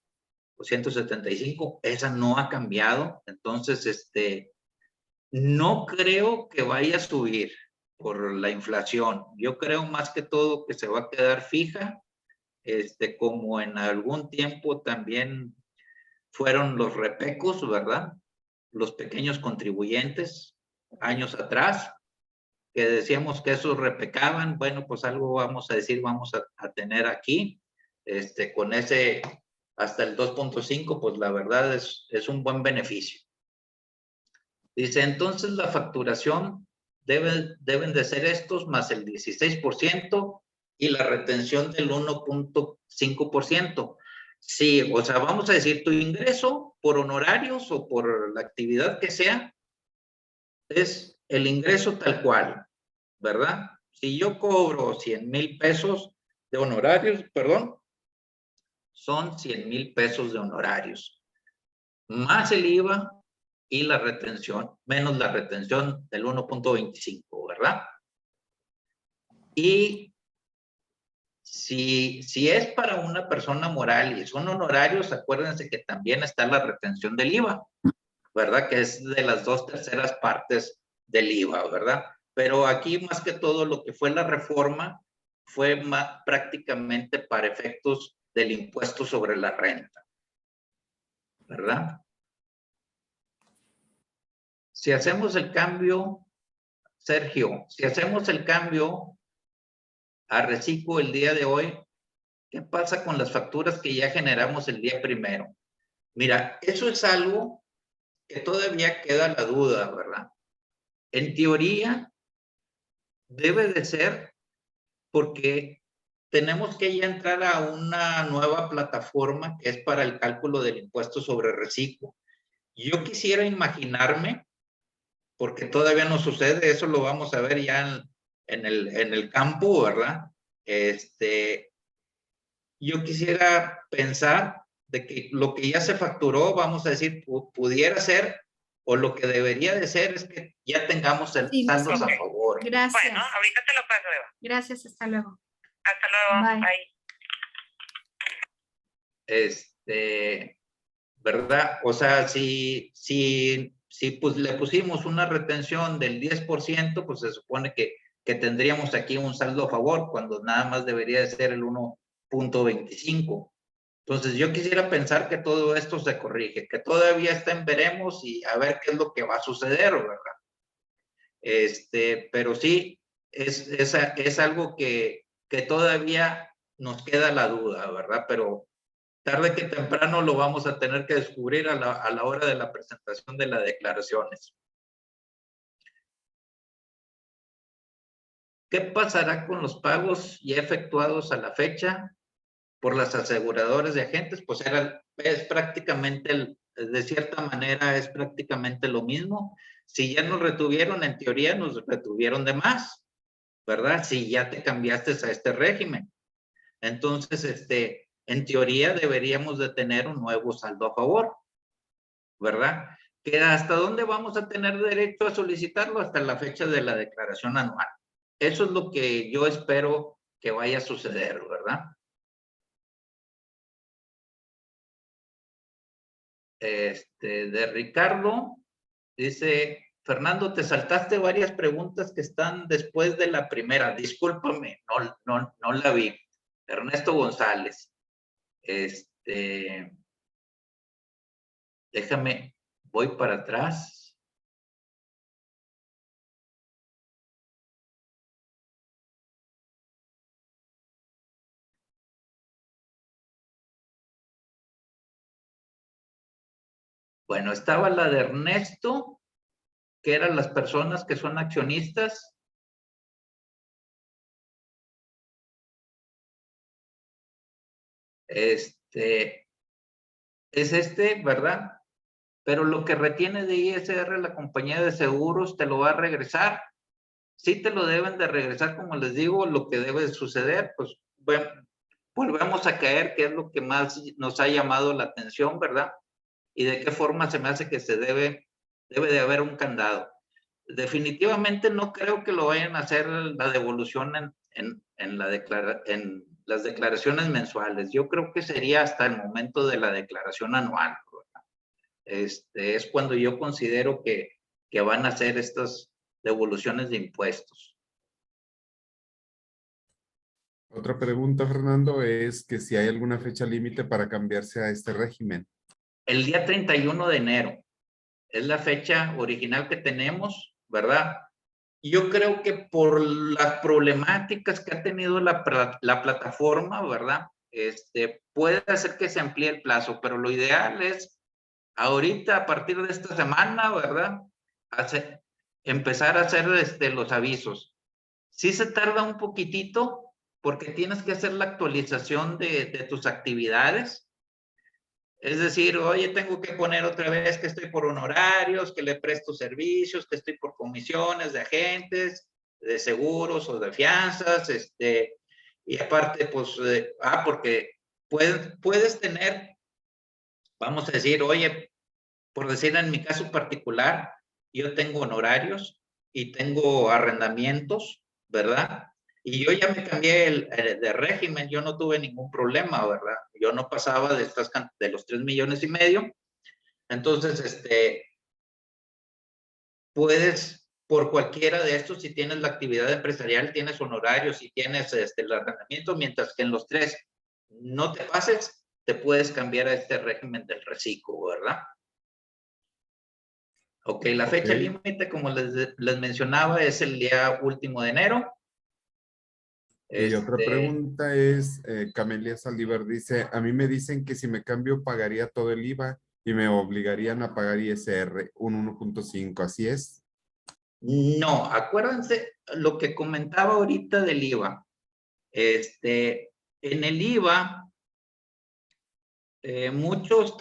o 175, esa no ha cambiado. Entonces, no creo que vaya a subir por la inflación. Yo creo más que todo que se va a quedar fija, como en algún tiempo también fueron los repecos, ¿verdad? Los pequeños contribuyentes, años atrás, que decíamos que esos repecaban. Bueno, pues algo vamos a decir, vamos a tener aquí, con ese hasta el 2.5, pues la verdad es un buen beneficio. Dice, entonces la facturación deben de ser estos más el 16% y la retención del 1.5%. Sí, o sea, vamos a decir, tu ingreso por honorarios o por la actividad que sea, es el ingreso tal cual, ¿verdad? Si yo cobro 100,000 pesos de honorarios, perdón, son 100,000 pesos de honorarios, más el IVA y la retención, menos la retención del 1.25, ¿verdad? Y si es para una persona moral y son honorarios, acuérdense que también está la retención del IVA, ¿verdad? Que es de las 2/3 partes del IVA, ¿verdad? Pero aquí más que todo lo que fue la reforma fue prácticamente para efectos del impuesto sobre la renta, ¿verdad? Si hacemos el cambio, Sergio, si hacemos el cambio a reciclo el día de hoy, ¿qué pasa con las facturas que ya generamos el día primero? Mira, eso es algo que todavía queda la duda, ¿verdad? En teoría, debe de ser porque tenemos que ya entrar a una nueva plataforma que es para el cálculo del impuesto sobre reciclo. Yo quisiera imaginarme, porque todavía no sucede, eso lo vamos a ver ya en el campo, ¿verdad? Yo quisiera pensar de que lo que ya se facturó, vamos a decir, pudiera ser o lo que debería de ser es que ya tengamos el saldos a favor. Gracias. Bueno, ahorita te lo paso, Eva. Gracias, hasta luego. Hasta luego. Bye. Bye. ¿Verdad? O sea, si pues le pusimos una retención del 10%, pues se supone que tendríamos aquí un saldo a favor, cuando nada más debería de ser el 1.25. Entonces, yo quisiera pensar que todo esto se corrige, que todavía está en veremos y a ver qué es lo que va a suceder, ¿verdad? Pero sí, es algo que todavía nos queda la duda, ¿verdad? Pero tarde que temprano lo vamos a tener que descubrir a la hora de la presentación de las declaraciones. ¿Qué pasará con los pagos ya efectuados a la fecha por las aseguradoras de agentes? Pues es prácticamente, de cierta manera, es prácticamente lo mismo. Si ya nos retuvieron, en teoría nos retuvieron de más, ¿verdad? Si ya te cambiaste a este régimen. Entonces, en teoría deberíamos de tener un nuevo saldo a favor, ¿verdad? Que hasta dónde vamos a tener derecho a solicitarlo hasta la fecha de la declaración anual. Eso es lo que yo espero que vaya a suceder, ¿verdad? De Ricardo, dice, Fernando, te saltaste varias preguntas que están después de la primera. Discúlpame, no la vi. Ernesto González. Déjame, voy para atrás. Bueno, estaba la de Ernesto, que eran las personas que son accionistas. Es ¿verdad? Pero lo que retiene de ISR la compañía de seguros te lo va a regresar. Sí te lo deben de regresar, como les digo, lo que debe de suceder, pues bueno, volvemos a caer, que es lo que más nos ha llamado la atención, ¿verdad? Y de qué forma se me hace que debe de haber un candado. Definitivamente no creo que lo vayan a hacer la devolución en las declaraciones mensuales. Yo creo que sería hasta el momento de la declaración anual, ¿verdad? Es cuando yo considero que van a hacer estas devoluciones de impuestos. Otra pregunta, Fernando, es que si hay alguna fecha límite para cambiarse a este régimen. El día 31 de enero es la fecha original que tenemos, ¿verdad? Yo creo que por las problemáticas que ha tenido la plataforma, ¿verdad? Puede hacer que se amplíe el plazo, pero lo ideal es ahorita, a partir de esta semana, ¿verdad? Empezar a hacer los avisos. Sí se tarda un poquitito porque tienes que hacer la actualización de tus actividades. Es decir, oye, tengo que poner otra vez que estoy por honorarios, que le presto servicios, que estoy por comisiones de agentes, de seguros o de fianzas, y aparte, pues, porque puedes tener, vamos a decir, oye, por decir en mi caso particular, yo tengo honorarios y tengo arrendamientos, ¿verdad? Y yo ya me cambié de régimen, yo no tuve ningún problema, ¿verdad? Yo no pasaba de los 3,5 millones. Entonces, puedes, por cualquiera de estos, si tienes la actividad empresarial, tienes honorarios y tienes el arrendamiento, mientras que en los 3 no te pases, te puedes cambiar a este régimen del reciclo, ¿verdad? Ok, la fecha límite, como les mencionaba, es el día último de enero. Y otra pregunta es, Camelia Saldívar dice, a mí me dicen que si me cambio pagaría todo el IVA y me obligarían a pagar ISR, un 1.5, ¿así es? No, acuérdense lo que comentaba ahorita del IVA. En el IVA, muchos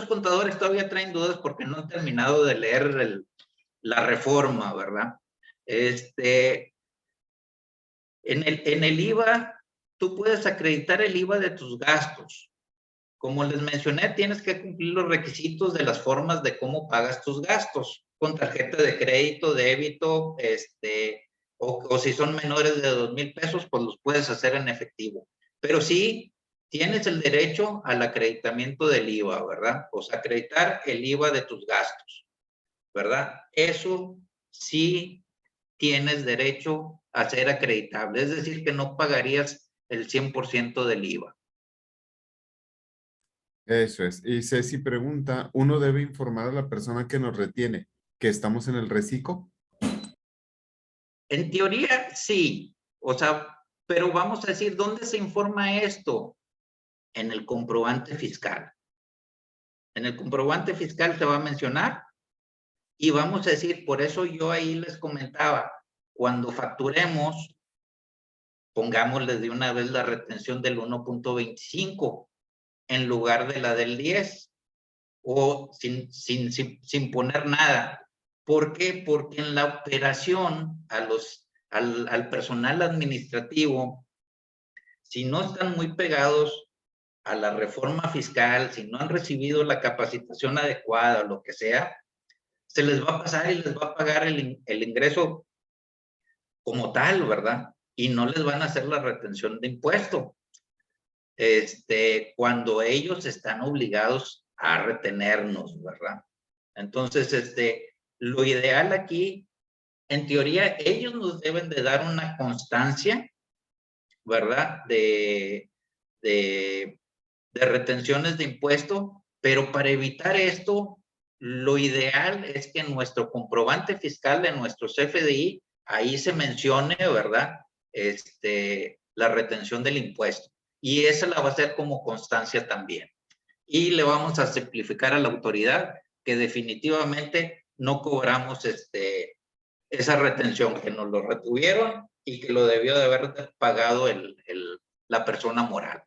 contadores todavía traen dudas porque no han terminado de leer la reforma, ¿verdad? En el IVA, tú puedes acreditar el IVA de tus gastos, como les mencioné, tienes que cumplir los requisitos de las formas de cómo pagas tus gastos, con tarjeta de crédito, débito, o si son menores de 2,000 pesos, pues los puedes hacer en efectivo. Pero sí tienes el derecho al acreditamiento del IVA, ¿verdad? O sea, acreditar el IVA de tus gastos, ¿verdad? Eso sí tienes derecho a ser acreditable, es decir, que no pagarías el 100% del IVA. Eso es. Y Ceci pregunta, ¿uno debe informar a la persona que nos retiene que estamos en el reciclo? En teoría, sí. O sea, pero vamos a decir, ¿dónde se informa esto? En el comprobante fiscal. En el comprobante fiscal se va a mencionar y vamos a decir, por eso yo ahí les comentaba, cuando facturemos, pongámosle de una vez la retención del 1.25 en lugar de la del 10 o sin poner nada. ¿Por qué? Porque en la operación al personal administrativo, si no están muy pegados a la reforma fiscal, si no han recibido la capacitación adecuada o lo que sea, se les va a pasar y les va a pagar el ingreso como tal, ¿verdad? Y no les van a hacer la retención de impuesto. Cuando ellos están obligados a retenernos, ¿verdad? Entonces, lo ideal aquí, en teoría, ellos nos deben de dar una constancia, ¿verdad? De retenciones de impuesto, pero para evitar esto, lo ideal es que en nuestro comprobante fiscal de nuestro CFDI, ahí se mencione, ¿verdad? La retención del impuesto. Y esa la va a hacer como constancia también. Y le vamos a simplificar a la autoridad que definitivamente no cobramos esa retención, que nos lo retuvieron y que lo debió de haber pagado la persona moral.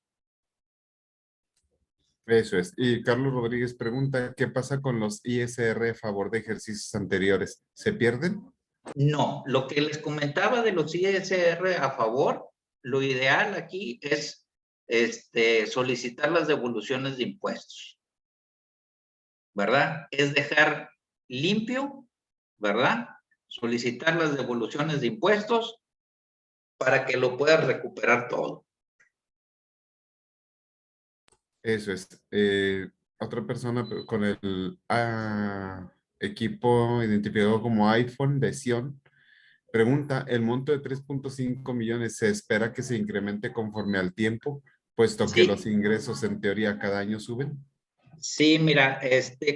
Eso es. Y Carlos Rodríguez pregunta, ¿qué pasa con los ISR a favor de ejercicios anteriores? ¿Se pierden? No, lo que les comentaba de los ISR a favor, lo ideal aquí es solicitar las devoluciones de impuestos, ¿verdad? Es dejar limpio, ¿verdad? Solicitar las devoluciones de impuestos para que lo puedas recuperar todo. Eso es. Otra persona con el equipo identificado como iPhone de Sion pregunta, ¿el monto de 3.5 millones se espera que se incremente conforme al tiempo, puesto que Sí. los ingresos en teoría cada año suben? Sí, mira,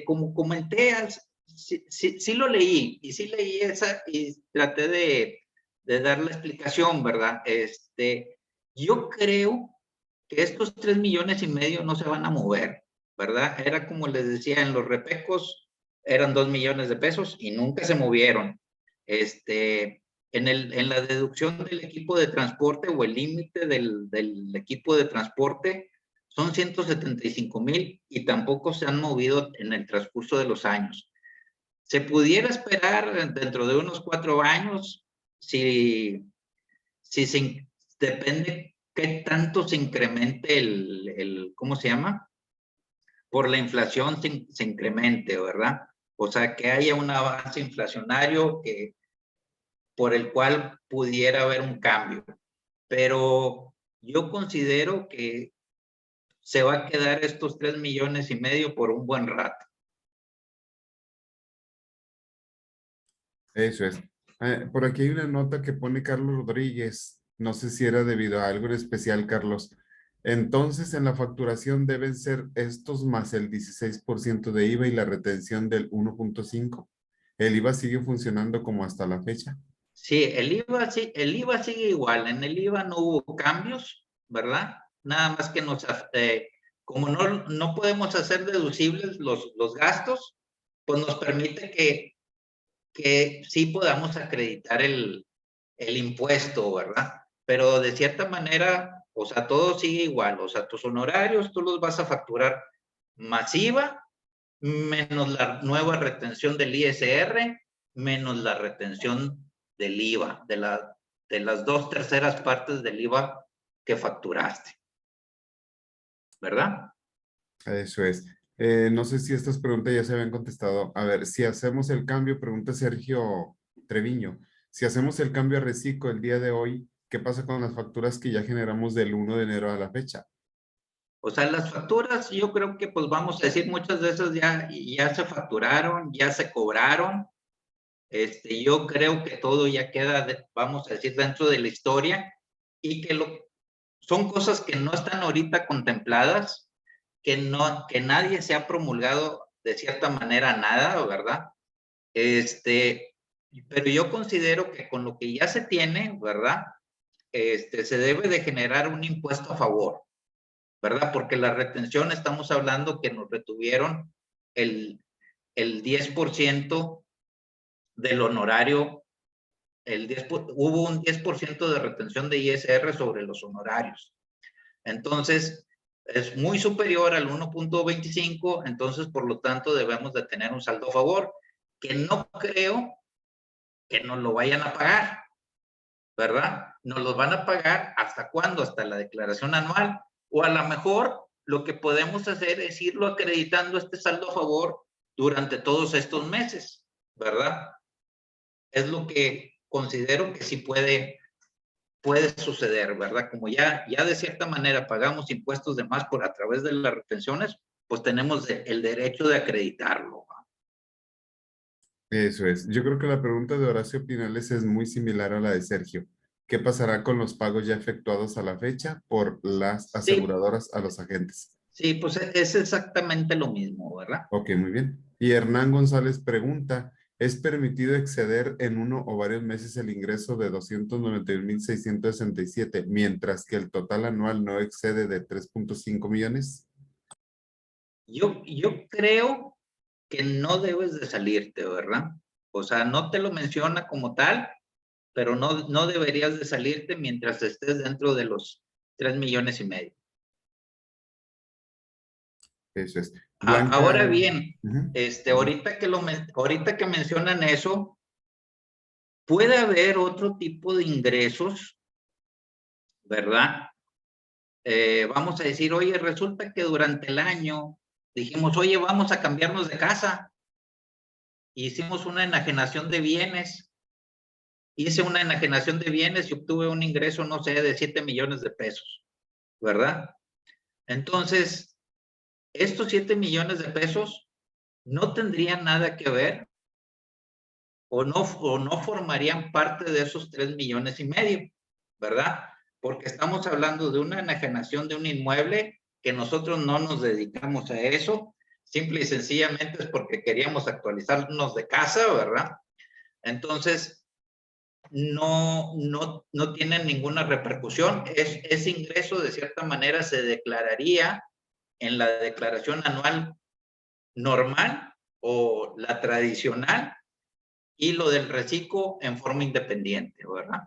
como comenté, sí lo leí y sí leí esa y traté de dar la explicación, ¿verdad? Yo creo que estos 3,5 millones no se van a mover, ¿verdad? Era como les decía, en los repecos eran 2 millones de pesos y nunca se movieron. En la deducción del equipo de transporte o el límite del equipo de transporte son 175,000 y tampoco se han movido en el transcurso de los años. Se pudiera esperar dentro de unos 4 años si depende qué tanto se incremente ¿cómo se llama? Por la inflación se incremente, ¿verdad? O sea, que haya un avance inflacionario por el cual pudiera haber un cambio. Pero yo considero que se va a quedar estos 3,5 millones por un buen rato. Eso es. Por aquí hay una nota que pone Carlos Rodríguez. No sé si era debido a algo en especial, Carlos. Entonces, en la facturación deben ser estos más el 16% de IVA y la retención del 1.5. ¿El IVA sigue funcionando como hasta la fecha? Sí, el IVA sigue igual. En el IVA no hubo cambios, ¿verdad? Nada más que como no podemos hacer deducibles los gastos, pues nos permite que sí podamos acreditar el impuesto, ¿verdad? Pero de cierta manera, o sea, todo sigue igual. O sea, tus honorarios tú los vas a facturar masiva, menos la nueva retención del ISR, menos la retención del IVA, de las 2/3 partes del IVA que facturaste. ¿Verdad? Eso es. No sé si estas preguntas ya se habían contestado. A ver, si hacemos el cambio, pregunta Sergio Treviño, si hacemos el cambio a reciclo el día de hoy, ¿qué pasa con las facturas que ya generamos del 1 de enero a la fecha? O sea, las facturas, yo creo que pues vamos a decir, muchas de esas ya se facturaron, ya se cobraron. Yo creo que todo ya queda, vamos a decir, dentro de la historia y que son cosas que no están ahorita contempladas, que nadie se ha promulgado de cierta manera nada, ¿verdad? Pero yo considero que con lo que ya se tiene, ¿verdad? Se debe de generar un impuesto a favor, ¿verdad? Porque la retención, estamos hablando que nos retuvieron el 10% del honorario, hubo un 10% de retención de ISR sobre los honorarios. Entonces, es muy superior al 1.25, entonces, por lo tanto, debemos de tener un saldo a favor, que no creo que nos lo vayan a pagar, ¿verdad? Nos los van a pagar ¿hasta cuándo? Hasta la declaración anual, o a lo mejor lo que podemos hacer es irlo acreditando este saldo a favor durante todos estos meses, ¿verdad? Es lo que considero que sí puede suceder, ¿verdad? Como ya de cierta manera pagamos impuestos de más a través de las retenciones, pues tenemos el derecho de acreditarlo. Eso es. Yo creo que la pregunta de Horacio Pinales es muy similar a la de Sergio. ¿Qué pasará con los pagos ya efectuados a la fecha por las Sí, aseguradoras a los agentes? sí, pues es exactamente lo mismo, ¿verdad? Ok, muy bien. Y Hernán González pregunta, ¿es permitido exceder en uno o varios meses el ingreso de 291,667, mientras que el total anual no excede de 3.5 millones? Yo creo que no debes de salirte, ¿verdad? O sea, no te lo menciona como tal, pero no deberías de salirte mientras estés dentro de los 3,5 millones. Eso es. Blanca. Ahora bien, Ujú. ahorita que mencionan eso, puede haber otro tipo de ingresos, ¿verdad? Vamos a decir, oye, resulta que durante el año dijimos, oye, vamos a cambiarnos de casa. Hicimos una enajenación de bienes. Hice una enajenación de bienes y obtuve un ingreso, no sé, de 7 millones de pesos, ¿verdad? Entonces, estos 7 millones de pesos no tendrían nada que ver o no formarían parte de esos 3,5 millones, ¿verdad? Porque estamos hablando de una enajenación de un inmueble que nosotros no nos dedicamos a eso, simple y sencillamente es porque queríamos actualizarnos de casa, ¿verdad? Entonces, no tienen ninguna repercusión. Ese ingreso, de cierta manera, se declararía en la declaración anual normal o la tradicional, y lo del reciclo en forma independiente, ¿verdad?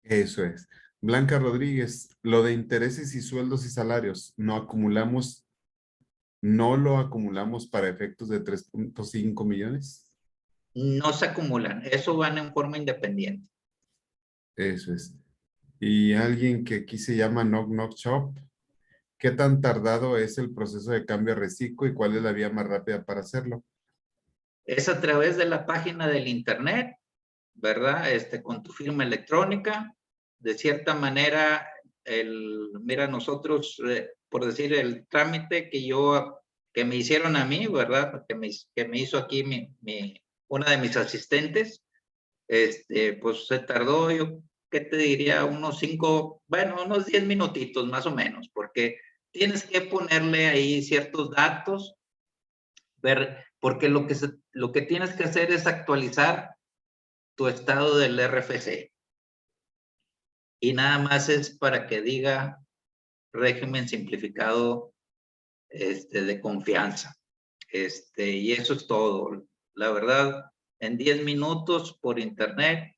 Eso es. Blanca Rodríguez, lo de intereses y sueldos y salarios, no lo acumulamos para efectos de 3.5 millones. No se acumulan, eso van en forma independiente. Eso es. Y alguien que aquí se llama Knock Knock Shop, ¿qué tan tardado es el proceso de cambio a reciclo y cuál es la vía más rápida para hacerlo? Es a través de la página del internet, ¿verdad? Con tu firma electrónica. De cierta manera, mira, nosotros, por decir, el trámite que me hicieron a mí, ¿verdad? Que me hizo aquí una de mis asistentes, pues se tardó, yo, ¿qué te diría? Unos 10 minutitos más o menos, porque tienes que ponerle ahí ciertos datos, porque lo que tienes que hacer es actualizar tu estado del RFC. Y nada más es para que diga régimen simplificado de confianza. Y eso es todo. La verdad, en 10 minutos por internet,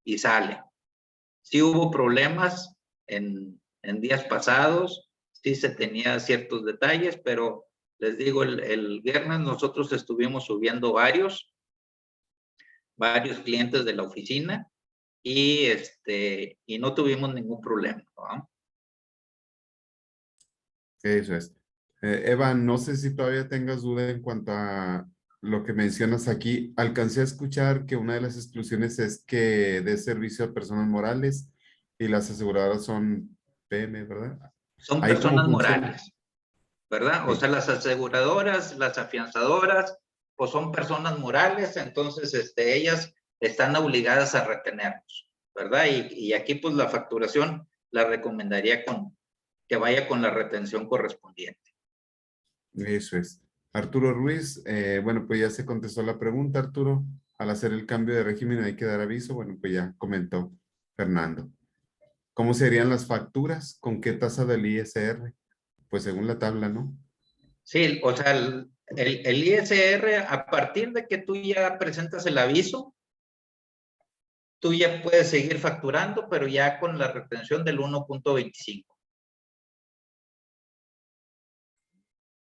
y sale. Sí hubo problemas en días pasados, sí se tenía ciertos detalles, pero les digo, el viernes nosotros estuvimos subiendo varios clientes de la oficina y no tuvimos ningún problema, ¿no? Eso es. Eva, no sé si todavía tengas duda en cuanto a lo que mencionas aquí. Alcancé a escuchar que una de las exclusiones es que dé servicio a personas morales y las aseguradoras son PM, ¿verdad? Son Ahí cómo personas funciona. morales, ¿verdad? O Sí. sea, las aseguradoras, las afianzadoras, pues son personas morales, entonces ellas están obligadas a retenernos, ¿verdad? Y aquí pues la facturación la recomendaría que vaya con la retención correspondiente. Eso es. Arturo Ruiz, bueno, pues ya se contestó la pregunta, Arturo. Al hacer el cambio de régimen hay que dar aviso. Bueno, pues ya comentó Fernando. ¿Cómo serían las facturas? ¿Con qué tasa del ISR? Pues según la tabla, ¿no? Sí, o sea, el ISR, a partir de que tú ya presentas el aviso, tú ya puedes seguir facturando, pero ya con la retención del 1.25.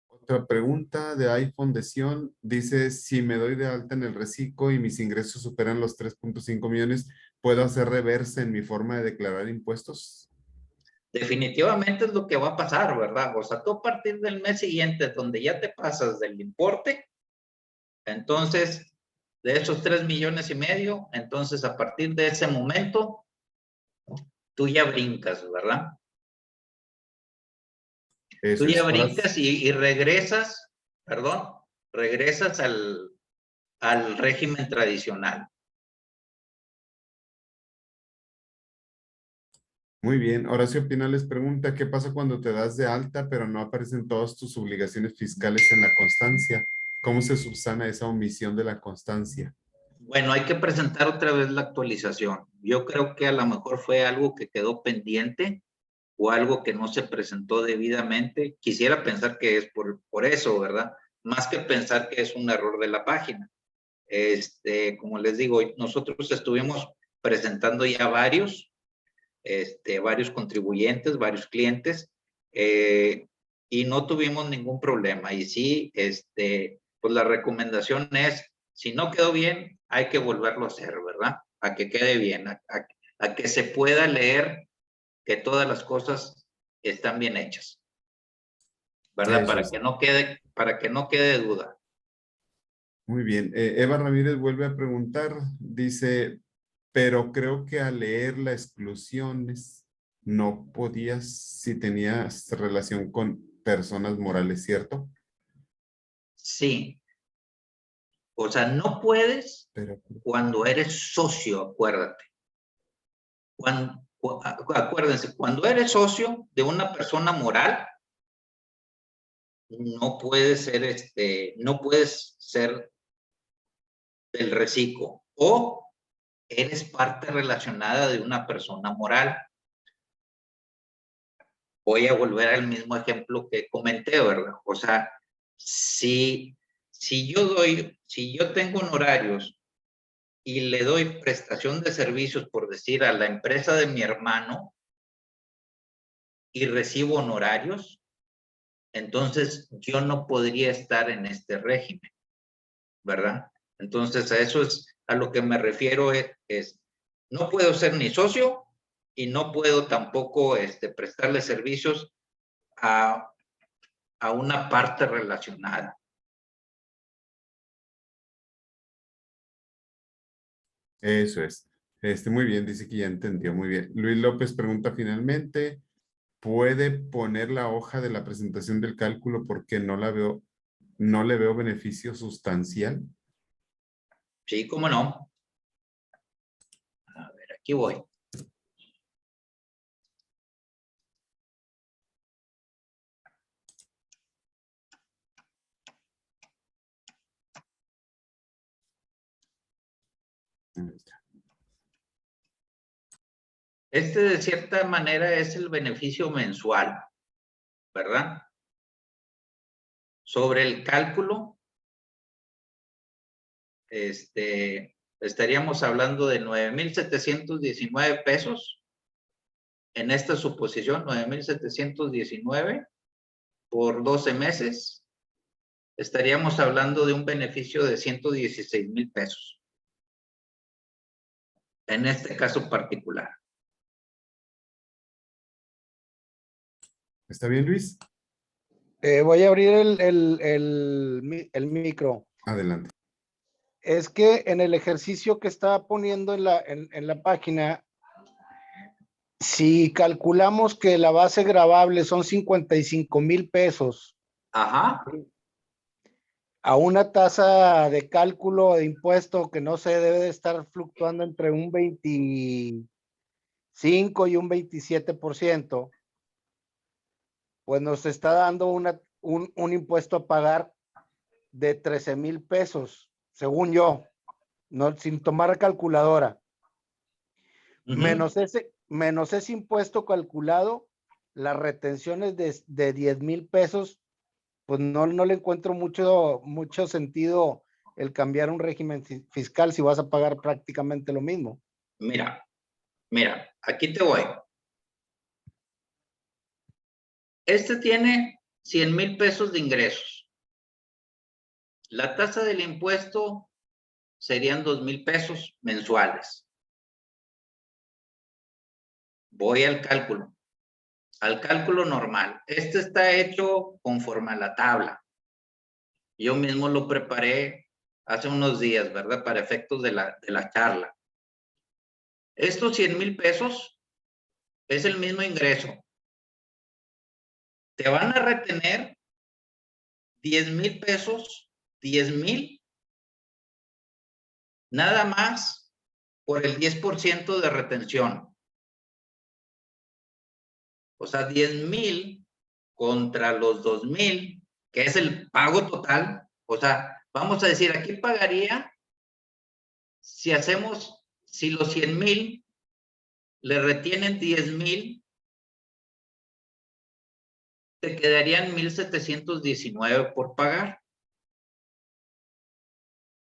Otra pregunta de iPhone de Sion dice, si me doy de alta en el reciclo y mis ingresos superan los 3.5 millones, ¿puedo hacer reversa en mi forma de declarar impuestos? Definitivamente es lo que va a pasar, ¿verdad? O sea, tú a partir del mes siguiente, donde ya te pasas del importe, entonces, de esos 3,5 millones, entonces a partir de ese momento, tú ya brincas, ¿verdad? Tú Eso ya es. Ahora, brincas y regresas, perdón, regresas al régimen tradicional. muy bien. Horacio Pina les pregunta, ¿qué pasa cuando te das de alta pero no aparecen todas tus obligaciones fiscales en la constancia? ¿Cómo se subsana esa omisión de la constancia? Bueno, hay que presentar otra vez la actualización. Yo creo que a lo mejor fue algo que quedó pendiente o algo que no se presentó debidamente. Quisiera pensar que es por eso, ¿verdad? Más que pensar que es un error de la página. Como les digo, nosotros estuvimos presentando ya varios contribuyentes, varios clientes, y no tuvimos ningún problema. Y sí, pues la recomendación es, si no quedó bien, hay que volverlo a hacer, ¿verdad? A que quede bien, a que se pueda leer que todas las cosas están bien hechas, ¿verdad? Eso es. Para que no quede duda. Muy bien. Eva Ramírez vuelve a preguntar, dice, pero creo que al leer las exclusiones no podías si tenías relación con personas morales, ¿cierto? Sí, o sea, no puedes Pero, cuando eres socio, acuérdate. Acuérdense, cuando eres socio de una persona moral, no puedes ser del reciclo o eres parte relacionada de una persona moral. Voy a volver al mismo ejemplo que comenté, ¿verdad? O sea, si yo tengo honorarios y le doy prestación de servicios, por decir, a la empresa de mi hermano y recibo honorarios, entonces yo no podría estar en este régimen, ¿verdad? Entonces a eso es a lo que me refiero, no puedo ser ni socio y no puedo tampoco prestarle servicios a una parte relacionada. eso es. Muy bien, dice que ya entendió. Muy bien. Luis López pregunta finalmente, ¿puede poner la hoja de la presentación del cálculo porque no le veo beneficio sustancial? Sí, cómo no. A ver, aquí voy. De cierta manera es el beneficio mensual, ¿verdad? Sobre el cálculo, estaríamos hablando de 9,719 pesos. En esta suposición, 9,719 por 12 meses, estaríamos hablando de un beneficio de 116,000 pesos. En este caso particular. ¿Está bien, Luis? Voy a abrir el micro. Adelante. Es que en el ejercicio que estaba poniendo en la página, si calculamos que la base gravable son 55,000 pesos Ajá. a una tasa de cálculo de impuesto que no se debe de estar fluctuando entre un 25 y un 27%, pues nos está dando un impuesto a pagar de 13,000 pesos, según yo, no, sin tomar calculadora. Menos ese impuesto calculado, las retenciones de 10,000 pesos, pues no le encuentro mucho sentido el cambiar un régimen fiscal si vas a pagar prácticamente lo mismo. Mira, aquí te voy. Este tiene 100,000 pesos de ingresos. La tasa del impuesto serían 2,000 pesos mensuales. Voy al cálculo normal. Este está hecho conforme a la tabla. Yo mismo lo preparé hace unos días, ¿verdad? Para efectos de la charla. Estos 100,000 pesos es el mismo ingreso. Te van a retener 10,000 pesos, 10,000, nada más por el 10% de retención. O sea, 10,000 contra los 2,000, que es el pago total. O sea, vamos a decir, aquí pagaría, si los 100,000 le retienen 10,000, te quedarían 1,719 por pagar,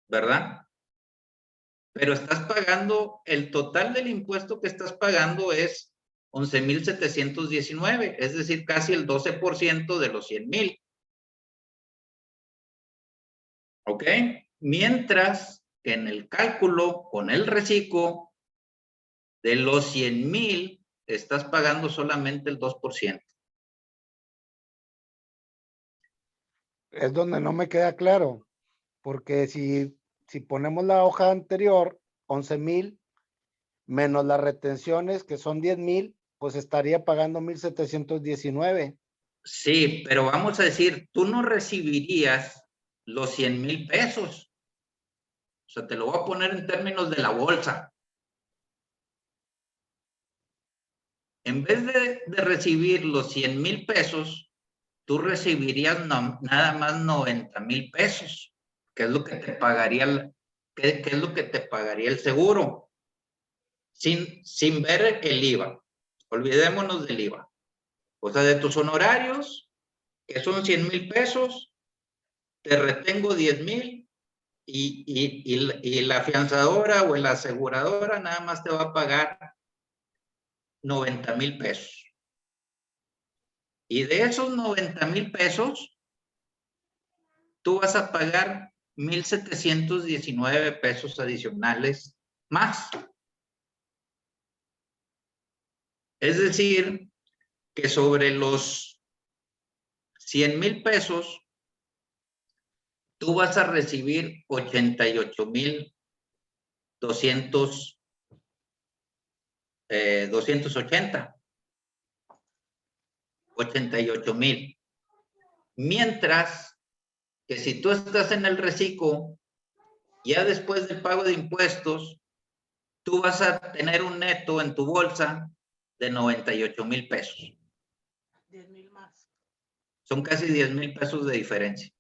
¿verdad? Pero estás pagando, el total del impuesto que estás pagando es 11,719, es decir, casi el 12% de los 100,000. ¿Ok? Mientras que en el cálculo con el reciclo, de los 100,000, estás pagando solamente el 2%. Es donde no me queda claro, porque si ponemos la hoja anterior, 11,000, menos las retenciones, que son 10,000, pues estaría pagando 1,719. Sí, pero vamos a decir, tú no recibirías los 100,000 pesos. O sea, te lo voy a poner en términos de la bolsa. En vez de recibir los 100,000 pesos, tú recibirías nada más 90,000 pesos, que es lo que te pagaría, que es lo que te pagaría el seguro, sin ver el IVA. Olvidémonos del IVA. O sea, de tus honorarios, que son 100,000 pesos, te retengo 10,000 y la afianzadora o la aseguradora nada más te va a pagar 90,000 pesos. Y de esos 90,000 pesos, tú vas a pagar 1,719 pesos adicionales más. Es decir, que sobre los 100,000 pesos, tú vas a recibir 88,280. 88,000. Mientras que si tú estás en el reciclo, ya después del pago de impuestos, tú vas a tener un neto en tu bolsa de 98,000 pesos. 10,000 más. Son casi 10,000 pesos de diferencia.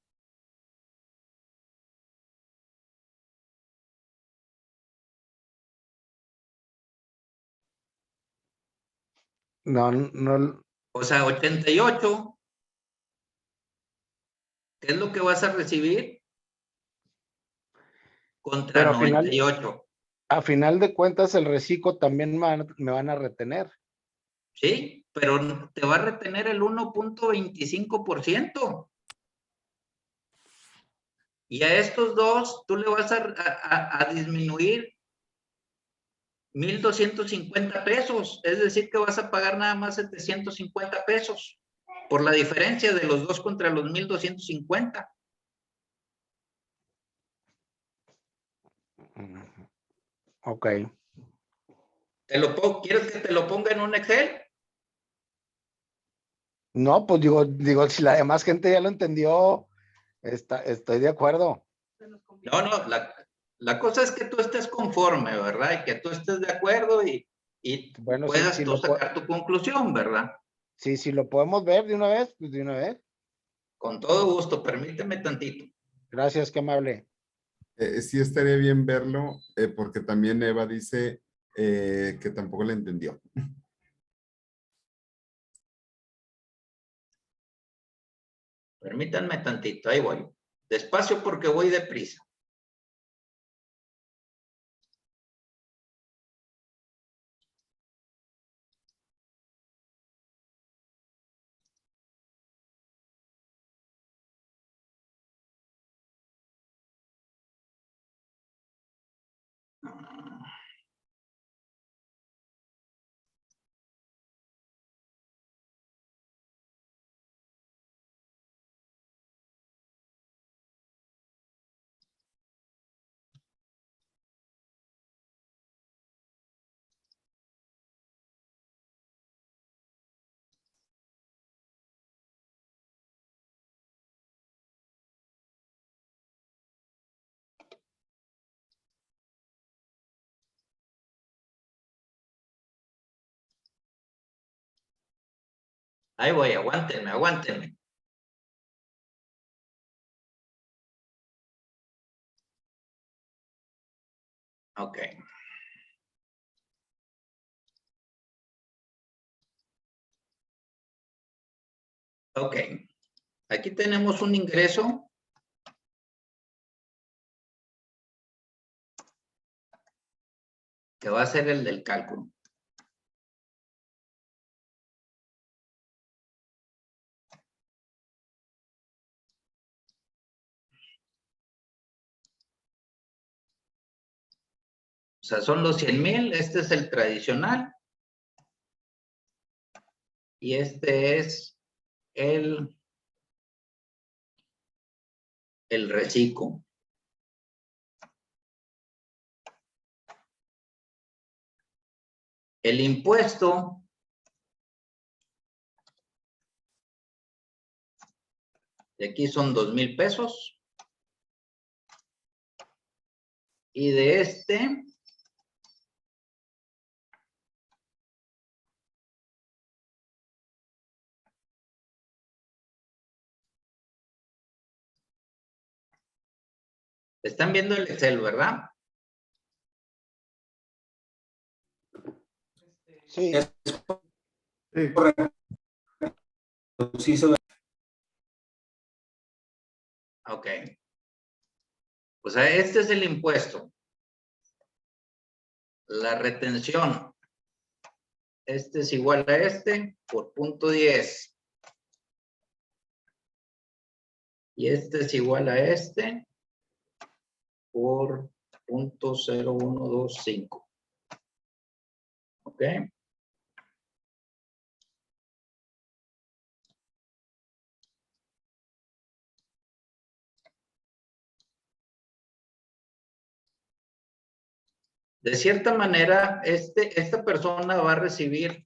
No. O sea, 88, ¿qué es lo que vas a recibir? Contra Pero 98. A final de cuentas, el reciclo también me van a retener. Sí, pero te va a retener el 1.25%. Y a estos dos, tú le vas a disminuir 1,250 pesos. Es decir, que vas a pagar nada más 750 pesos. por la diferencia de los dos contra los 1250. Ok. ¿Quieres que te lo ponga en un Excel? No, pues digo, si la demás gente ya lo entendió, estoy de acuerdo. No, la cosa es que tú estés conforme, ¿verdad? Y que tú estés de acuerdo y Bueno, puedas tú sacar tu conclusión, ¿verdad? sí, si lo podemos ver de una vez, pues de una vez. Con todo gusto, permíteme tantito. Gracias, qué amable. Sí estaría bien verlo, porque también Eva dice que tampoco le entendió. Permítanme tantito, ahí voy. Despacio porque voy deprisa. Ahí voy, aguántenme, aguántenme. Ok. Ok. Aquí tenemos un ingreso que va a ser el del cálculo. O sea, son los 100,000, este es el tradicional. Y este es el reciclo. El impuesto de aquí son 2,000 pesos. Y de este están viendo el Excel, ¿verdad? Sí. Sí, correcto. Sí, Ok. O sea, este es el impuesto. La retención. Este es igual a este por punto 10. Y este es igual a este por punto 0,125. ¿Ok? De cierta manera, esta persona va a recibir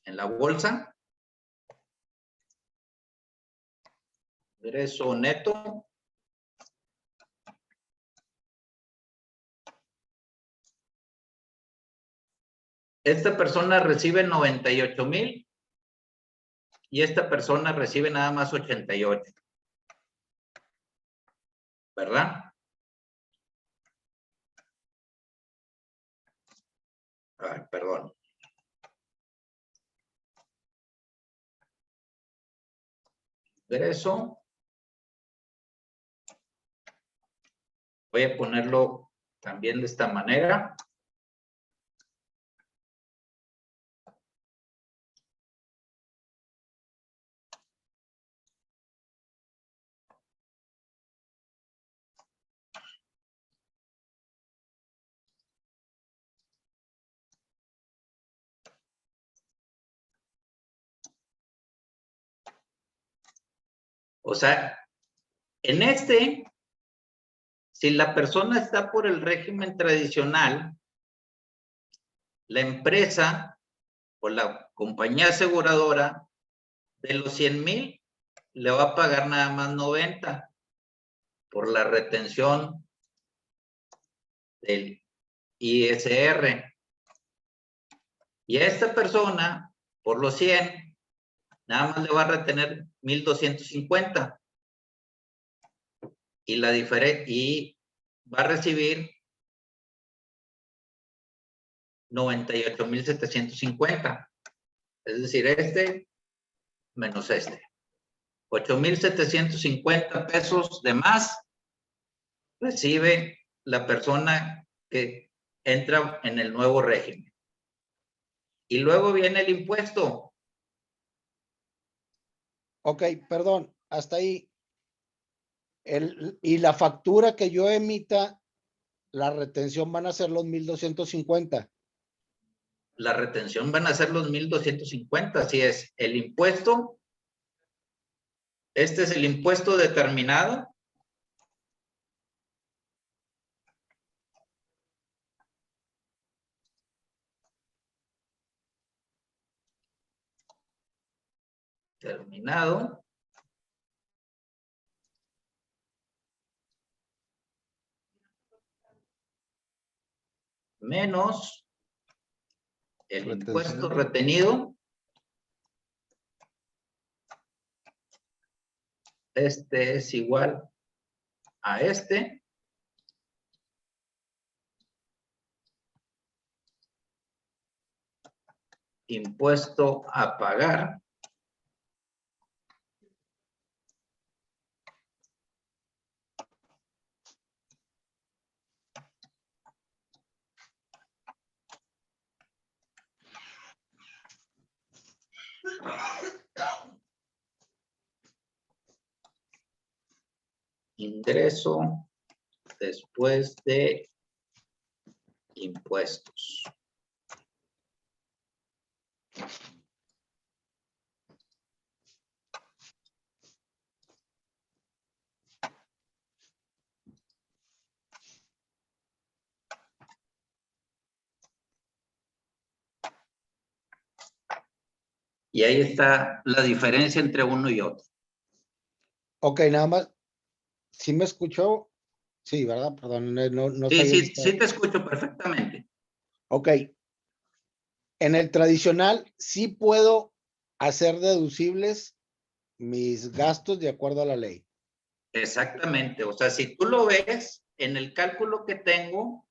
en la bolsa ingreso neto. Esta persona recibe 98,000 y esta persona recibe nada más 88. ¿Verdad? Ay, perdón. Ingreso. Voy a ponerlo también de esta manera. O sea, en este, si la persona está por el régimen tradicional, la empresa o la compañía aseguradora de los 100,000 le va a pagar nada más 90 por la retención del ISR. Y a esta persona, por los 100, nada más le va a retener 1,250. Y va a recibir 98,750. Es decir, este menos este. 8,750 pesos de más recibe la persona que entra en el nuevo régimen. Y luego viene el impuesto. Ok, perdón, hasta ahí. Y la factura que yo emita, la retención van a ser los 1,250. La retención van a ser los 1,250, así es. El impuesto, este es el impuesto determinado. Terminado. Menos el impuesto retenido. Este es igual a este. Impuesto a pagar. Ingreso después de impuestos. Y ahí está la diferencia entre uno y otro. Ok, nada más. ¿Sí me escuchó? Sí, ¿verdad? Perdón, no Sí, sabía sí, si sí te escucho perfectamente. Ok. En el tradicional, sí puedo hacer deducibles mis gastos de acuerdo a la ley. Exactamente. O sea, si tú lo ves en el cálculo que tengo,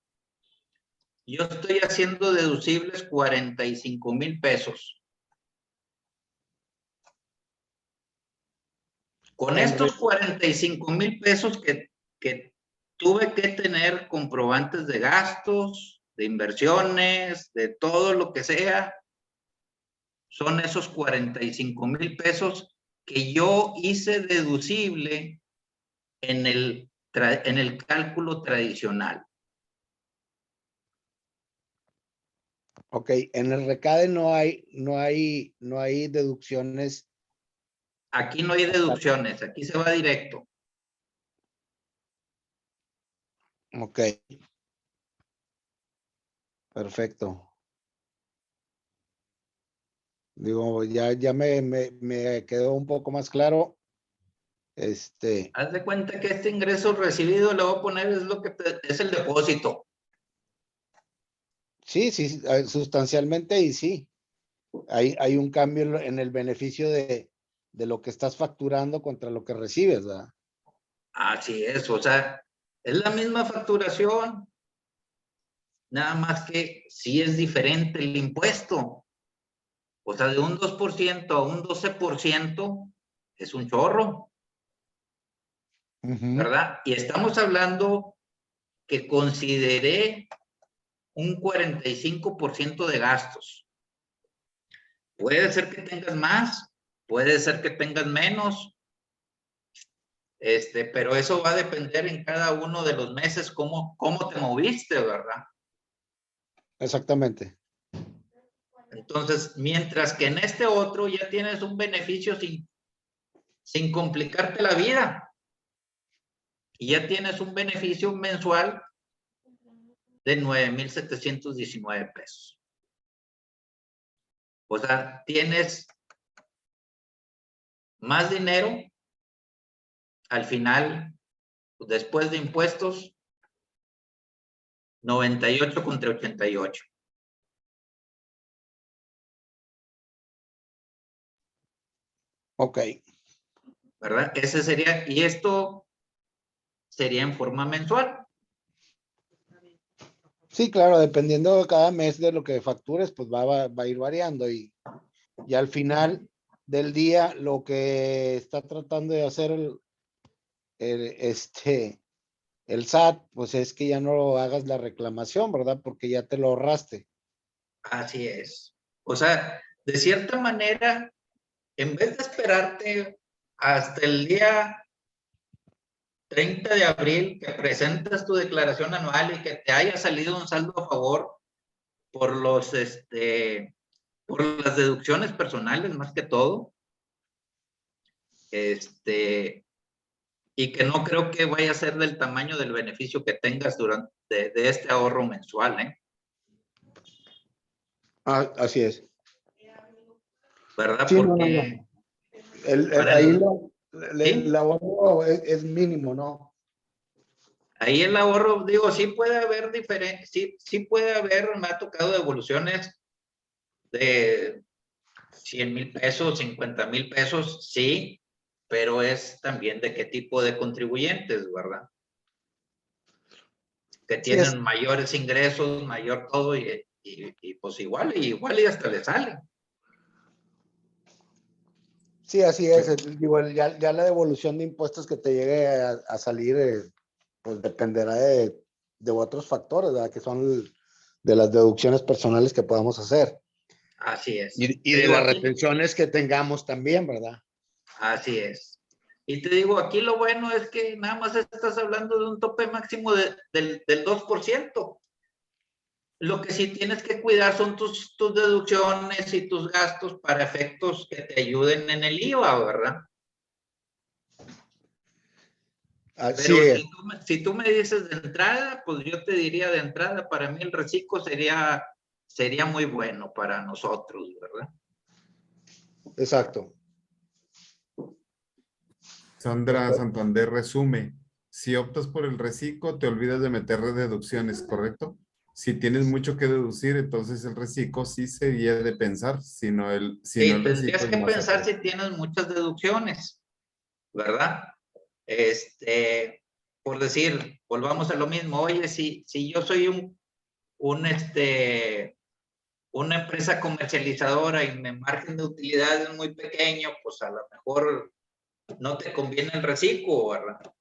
yo estoy haciendo deducibles 45,000 pesos. Con estos 45,000 pesos que tuve que tener comprobantes de gastos, de inversiones, de todo lo que sea, son esos 45,000 pesos que yo hice deducible en el cálculo tradicional. Ok, en el recade no hay deducciones. Aquí no hay deducciones, aquí se va directo. Ok. Perfecto. Digo, ya me quedó un poco más claro. Haz de cuenta que este ingreso recibido le voy a poner es lo que es el depósito. Sí, sustancialmente y sí. Hay un cambio en el beneficio de lo que estás facturando contra lo que recibes, ¿verdad? Así es, o sea, es la misma facturación, nada más que sí es diferente el impuesto. O sea, de un 2% a un 12% es un chorro, ¿verdad? Y estamos hablando que consideré un 45% de gastos. Puede ser que tengas más, puede ser que tengas menos, pero eso va a depender en cada uno de los meses cómo te moviste, ¿verdad? Exactamente. Entonces, mientras que en este otro ya tienes un beneficio sin complicarte la vida. Y ya tienes un beneficio mensual de 9,719 pesos. O sea, tienes más dinero al final, después de impuestos, 98 contra 88. Ok. ¿Verdad? Ese sería, y esto sería en forma mensual. Sí, claro, dependiendo de cada mes de lo que factures, pues va a ir variando y al final del día lo que está tratando de hacer el SAT, pues es que ya no hagas la reclamación, ¿verdad? Porque ya te lo ahorraste. Así es. O sea, de cierta manera, en vez de esperarte hasta el día 30 de abril que presentas tu declaración anual y que te haya salido un saldo a favor por por las deducciones personales más que todo, y que no creo que vaya a ser del tamaño del beneficio que tengas durante de este ahorro mensual, ¿eh? Así es. ¿Verdad? Sí, porque ahí ¿sí? el ahorro es mínimo, ¿no? Ahí el ahorro, digo, sí puede haber diferencia, sí puede haber, me ha tocado devoluciones de 100,000 pesos, 50,000 pesos, sí, pero es también de qué tipo de contribuyentes, ¿verdad? Que tienen mayores ingresos, mayor todo, y pues igual y hasta le sale. Sí, así es. Digo, ya la devolución de impuestos que te llegue a salir, pues dependerá de otros factores, ¿verdad? Que son de las deducciones personales que podamos hacer. Así es. Y de las retenciones que tengamos también, ¿verdad? Así es. Y te digo, aquí lo bueno es que nada más estás hablando de un tope máximo del 2%. Lo que sí tienes que cuidar son tus deducciones y tus gastos para efectos que te ayuden en el IVA, ¿verdad? Así Pero es. si tú me dices de entrada, pues yo te diría de entrada, para mí el reciclo sería muy bueno para nosotros, ¿verdad? Exacto. Sandra Santander resume. Si optas por el reciclo, te olvidas de meter deducciones, ¿correcto? Si tienes mucho que deducir, entonces el reciclo sí sería de pensar, sino el tendrías reciclo que es más pensar atrás. si tienes muchas deducciones, ¿verdad? Por decir, volvamos a lo mismo. Oye, si yo soy una empresa comercializadora y mi margen de utilidad es muy pequeño, pues a lo mejor no te conviene el reciclo, ¿verdad?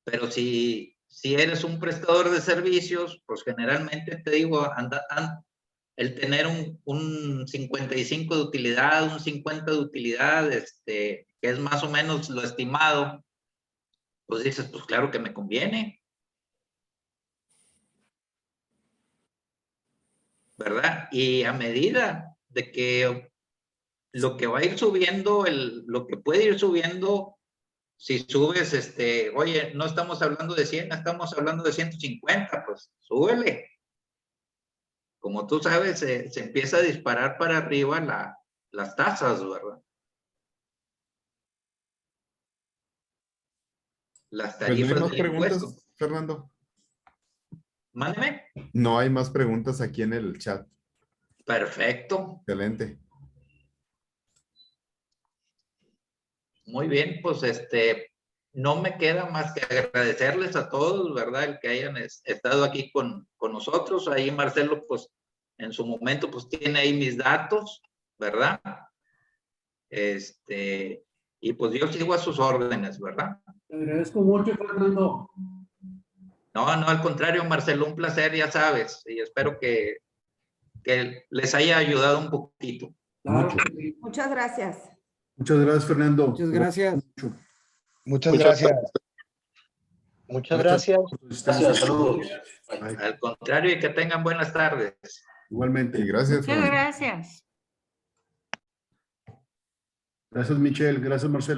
Pero si eres un prestador de servicios, pues generalmente te digo, el tener un 55 de utilidad, un 50 de utilidad, que es más o menos lo estimado, pues dices, pues claro que me conviene, ¿verdad? Y a medida de que lo que va a ir subiendo, lo que puede ir subiendo, si subes, oye, no estamos hablando de 100, estamos hablando de 150, pues súbele. Como tú sabes, se empieza a disparar para arriba las tasas, ¿verdad? Las Pues no hay tarifas más del impuesto. preguntas, Fernando. Mándeme. No hay más preguntas aquí en el chat. Perfecto. Excelente. Muy bien, pues no me queda más que agradecerles a todos, ¿verdad? El que hayan estado aquí con nosotros. Ahí Marcelo, pues en su momento, pues tiene ahí mis datos, ¿verdad? Y pues yo sigo a sus órdenes, ¿verdad? Te agradezco mucho, Fernando. No, al contrario, Marcelo, un placer, ya sabes, y espero que les haya ayudado un poquito. Claro. Muchas gracias. Muchas gracias, Fernando. Muchas gracias. Muchas gracias. Muchas gracias. Gracias, saludos. Al contrario, y que tengan buenas tardes. Igualmente. Y gracias, Muchas Fernando. gracias. Gracias, Michelle. Gracias, Marcelo.